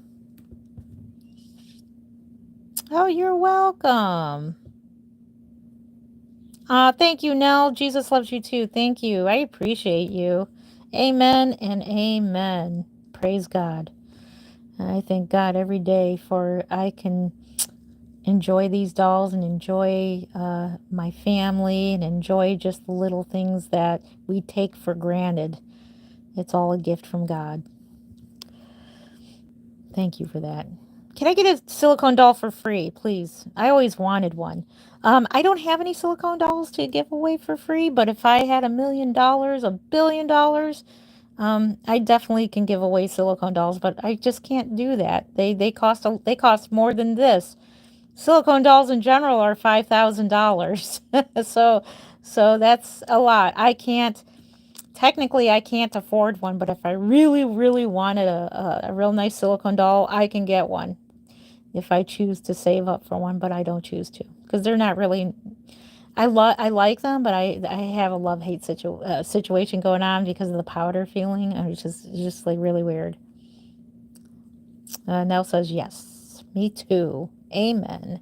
oh, you're welcome. Thank you, Nell. Jesus loves you too. Thank you. I appreciate you. Amen and amen. Praise God. I thank God every day for I can enjoy these dolls and enjoy my family and enjoy just the little things that we take for granted. It's all a gift from God. Thank you for that. Can I get a silicone doll for free, please? I always wanted one. I don't have any silicone dolls to give away for free, but if I had $1 million, $1 billion, I definitely can give away silicone dolls, but I just can't do that. They cost more than this. Silicone dolls in general are $5,000. so that's a lot. Technically, I can't afford one, but if I really, really wanted a real nice silicone doll, I can get one if I choose to save up for one, but I don't choose to because they're not really... I like them, but I have a love-hate situation going on because of the powder feeling. It's just like really weird. Nell says, yes, me too. Amen.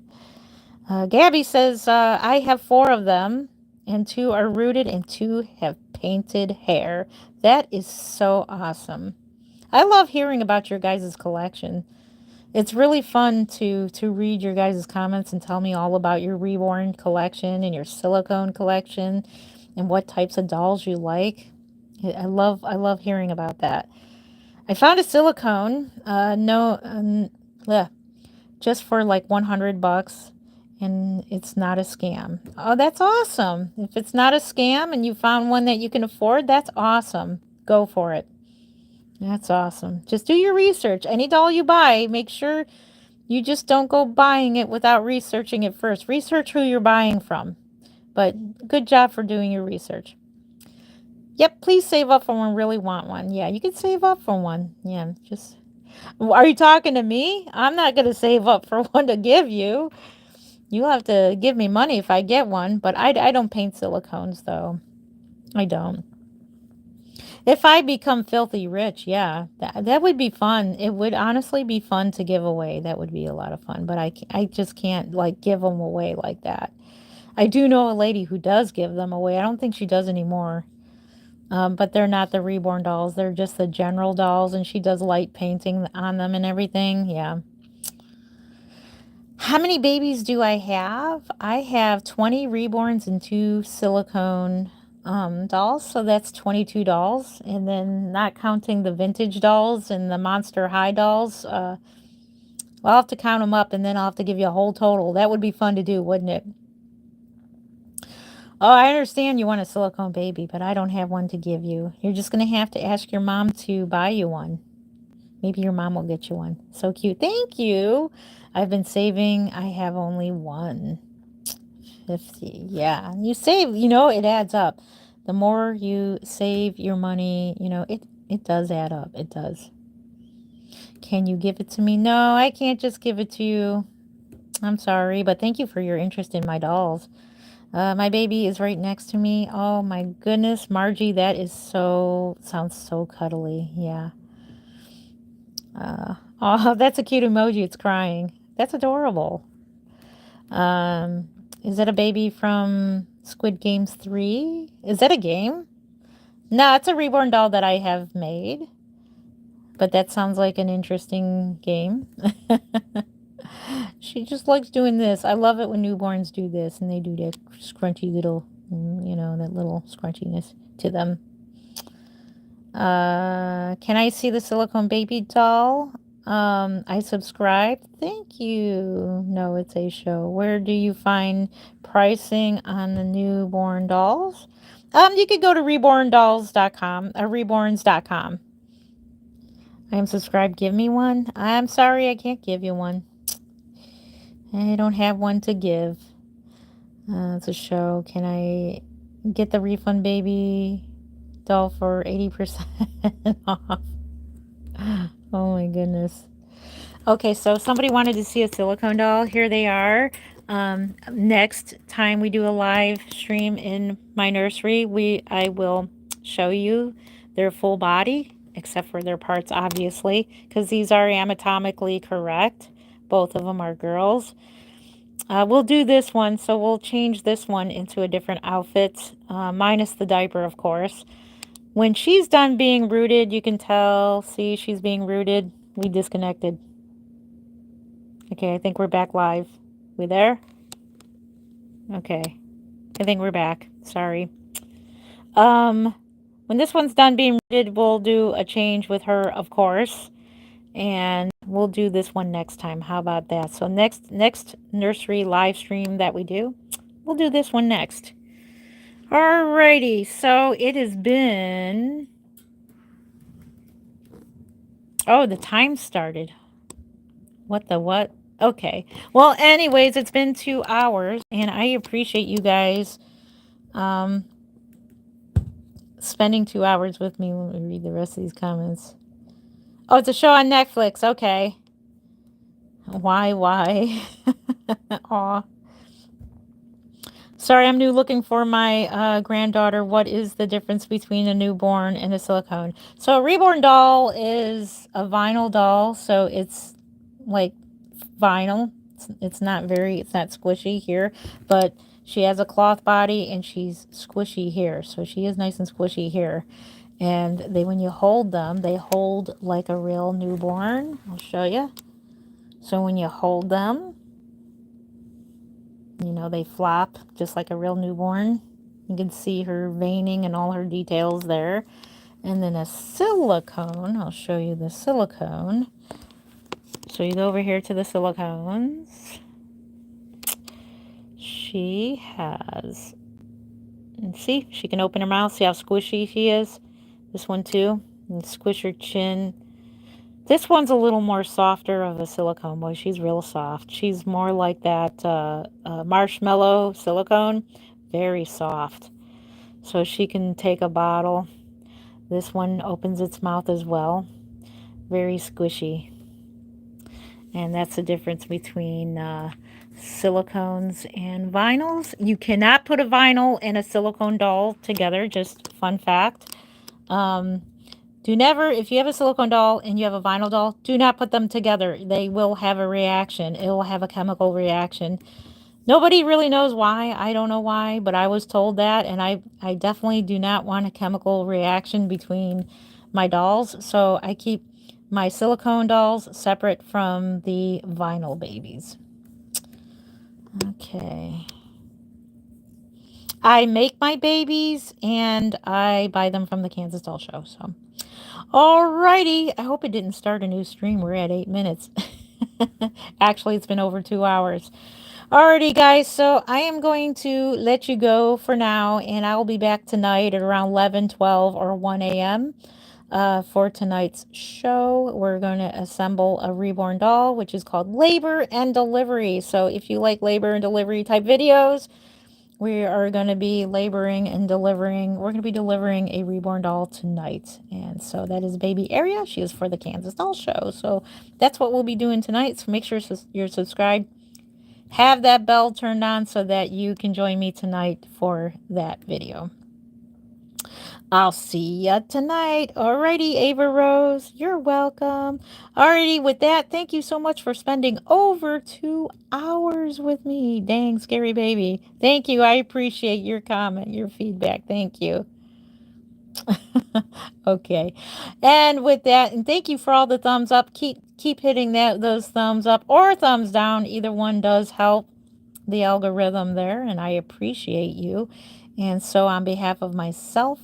Gabby says, I have 4 of them, and 2 are rooted and 2 have painted hair. That is so awesome. I love hearing about your guys' collection. It's really fun to read your guys' comments and tell me all about your Reborn collection and your silicone collection and what types of dolls you like. I love hearing about that. I found a silicone, just for like $100, and it's not a scam. Oh, that's awesome. If it's not a scam and you found one that you can afford, that's awesome. Go for it. That's awesome. Just do your research. Any doll you buy, make sure You just don't go buying it without researching it first. Research who you're buying from. But good job for doing your research. Yep, please save up for one. Really want one. Yeah, you can save up for one. Yeah, just. Are you talking to me? I'm not going to save up for one to give you. You'll have to give me money if I get one. But I don't paint silicones, though. I don't. If I become filthy rich, yeah, that would be fun. It would honestly be fun to give away. That would be a lot of fun. But I just can't, like, give them away like that. I do know a lady who does give them away. I don't think she does anymore. But they're not the Reborn dolls. They're just the general dolls, and she does light painting on them and everything. Yeah. How many babies do I have? I have 20 Reborns and 2 silicone dolls, so that's 22 dolls. And then not counting the vintage dolls and the Monster High dolls, I'll have to count them up, and then I'll have to give you a whole total. That would be fun to do, wouldn't it? Oh, I understand you want a silicone baby, but I don't have one to give you. You're just going to have to ask your mom to buy you one. Maybe your mom will get you one. So cute. Thank you. I've been saving. I have only one. 50. Yeah. You save, it adds up. The more you save your money, it does add up. It does. Can you give it to me? No, I can't just give it to you. I'm sorry, but thank you for your interest in my dolls. My baby is right next to me. Oh my goodness, Margie, that is sounds so cuddly. Yeah. Oh, that's a cute emoji. It's crying. That's adorable. Is that a baby from Squid Games 3? Is that a game? No, it's a Reborn doll that I have made. But that sounds like an interesting game. She just likes doing this. I love it when newborns do this and they do that scrunchy little, that little scrunchiness to them. Can I see the silicone baby doll? I subscribed. Thank you. No, it's a show. Where do you find pricing on the newborn dolls? You could go to reborndolls.com or reborns.com. I am subscribed. Give me one. I'm sorry, I can't give you one. I don't have one to give. It's a show. Can I get the refund baby doll for 80% off? Oh my goodness. Okay, so somebody wanted to see a silicone doll. Here they are. Next time we do a live stream in my nursery, I will show you their full body, except for their parts, obviously, because these are anatomically correct. Both of them are girls. We'll do this one, so we'll change this one into a different outfit, minus the diaper, of course. When she's done being rooted, you can tell, see, she's being rooted. We disconnected. Okay, I think we're back live. We there? Okay, I think we're back. Sorry. When this one's done being rooted, we'll do a change with her, of course. And we'll do this one next time. How about that? So next nursery live stream that we do, we'll do this one next. Alrighty, so it has been... Oh, the time started. What the what? Okay. Well, anyways, it's been 2 hours, and I appreciate you guys spending 2 hours with me. Let me read the rest of these comments. Oh, it's a show on Netflix. Okay. Why? Aw. Sorry, I'm new looking for my granddaughter. What is the difference between a newborn and a silicone? So a reborn doll is a vinyl doll. So it's like vinyl. It's not squishy here, but she has a cloth body and she's squishy here. So she is nice and squishy here. And when you hold them, they hold like a real newborn. I'll show you. So when you hold them, they flop just like a real newborn. You can see her veining and all her details there. And then a silicone, I'll show you the silicone. So you go over here to the silicones. She has, and see, she can open her mouth. See how squishy she is? This one too. And squish her chin This one's a little more softer of a silicone boy. She's real soft. She's more like that marshmallow silicone. Very soft. So she can take a bottle. This one opens its mouth as well. Very squishy. And that's the difference between silicones and vinyls. You cannot put a vinyl and a silicone doll together. Just fun fact. Do never, if you have a silicone doll and you have a vinyl doll, do not put them together. They will have a reaction. It will have a chemical reaction. Nobody really knows why. I don't know why, but I was told that, and I definitely do not want a chemical reaction between my dolls. So I keep my silicone dolls separate from the vinyl babies. Okay. I make my babies and I buy them from the Kansas Doll Show. So, alrighty. I hope it didn't start a new stream. We're at 8 minutes. Actually, it's been over 2 hours. Alrighty, guys. So I am going to let you go for now, and I will be back tonight at around 11, 12, or 1 a.m. For tonight's show. We're going to assemble a reborn doll, which is called Labor and Delivery. So if you like labor and delivery type videos, we are going to be laboring and delivering. We're going to be delivering a reborn doll tonight. And so that is baby Aria. She is for the Kansas Doll Show. So that's what we'll be doing tonight. So make sure you're subscribed. Have that bell turned on so that you can join me tonight for that video. I'll see ya tonight. Alrighty, Ava Rose. You're welcome. Alrighty, with that, thank you so much for spending over 2 hours with me. Dang, scary baby. Thank you. I appreciate your comment, your feedback. Thank you. Okay. And with that, and thank you for all the thumbs up. Keep hitting those thumbs up or thumbs down. Either one does help the algorithm there, and I appreciate you. And so on behalf of myself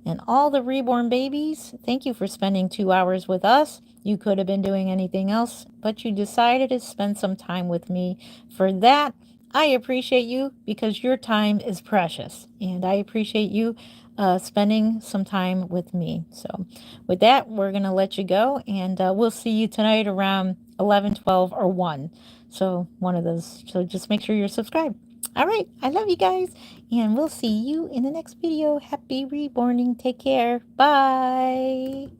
and all the reborn babies, thank you for spending 2 hours with us. You could have been doing anything else, but you decided to spend some time with me. For that, I appreciate you because your time is precious, and I appreciate you spending some time with me. So with that, we're going to let you go, and we'll see you tonight around 11, 12, or 1. So one of those. So just make sure you're subscribed. All right. I love you guys. And we'll see you in the next video. Happy reborning. Take care. Bye.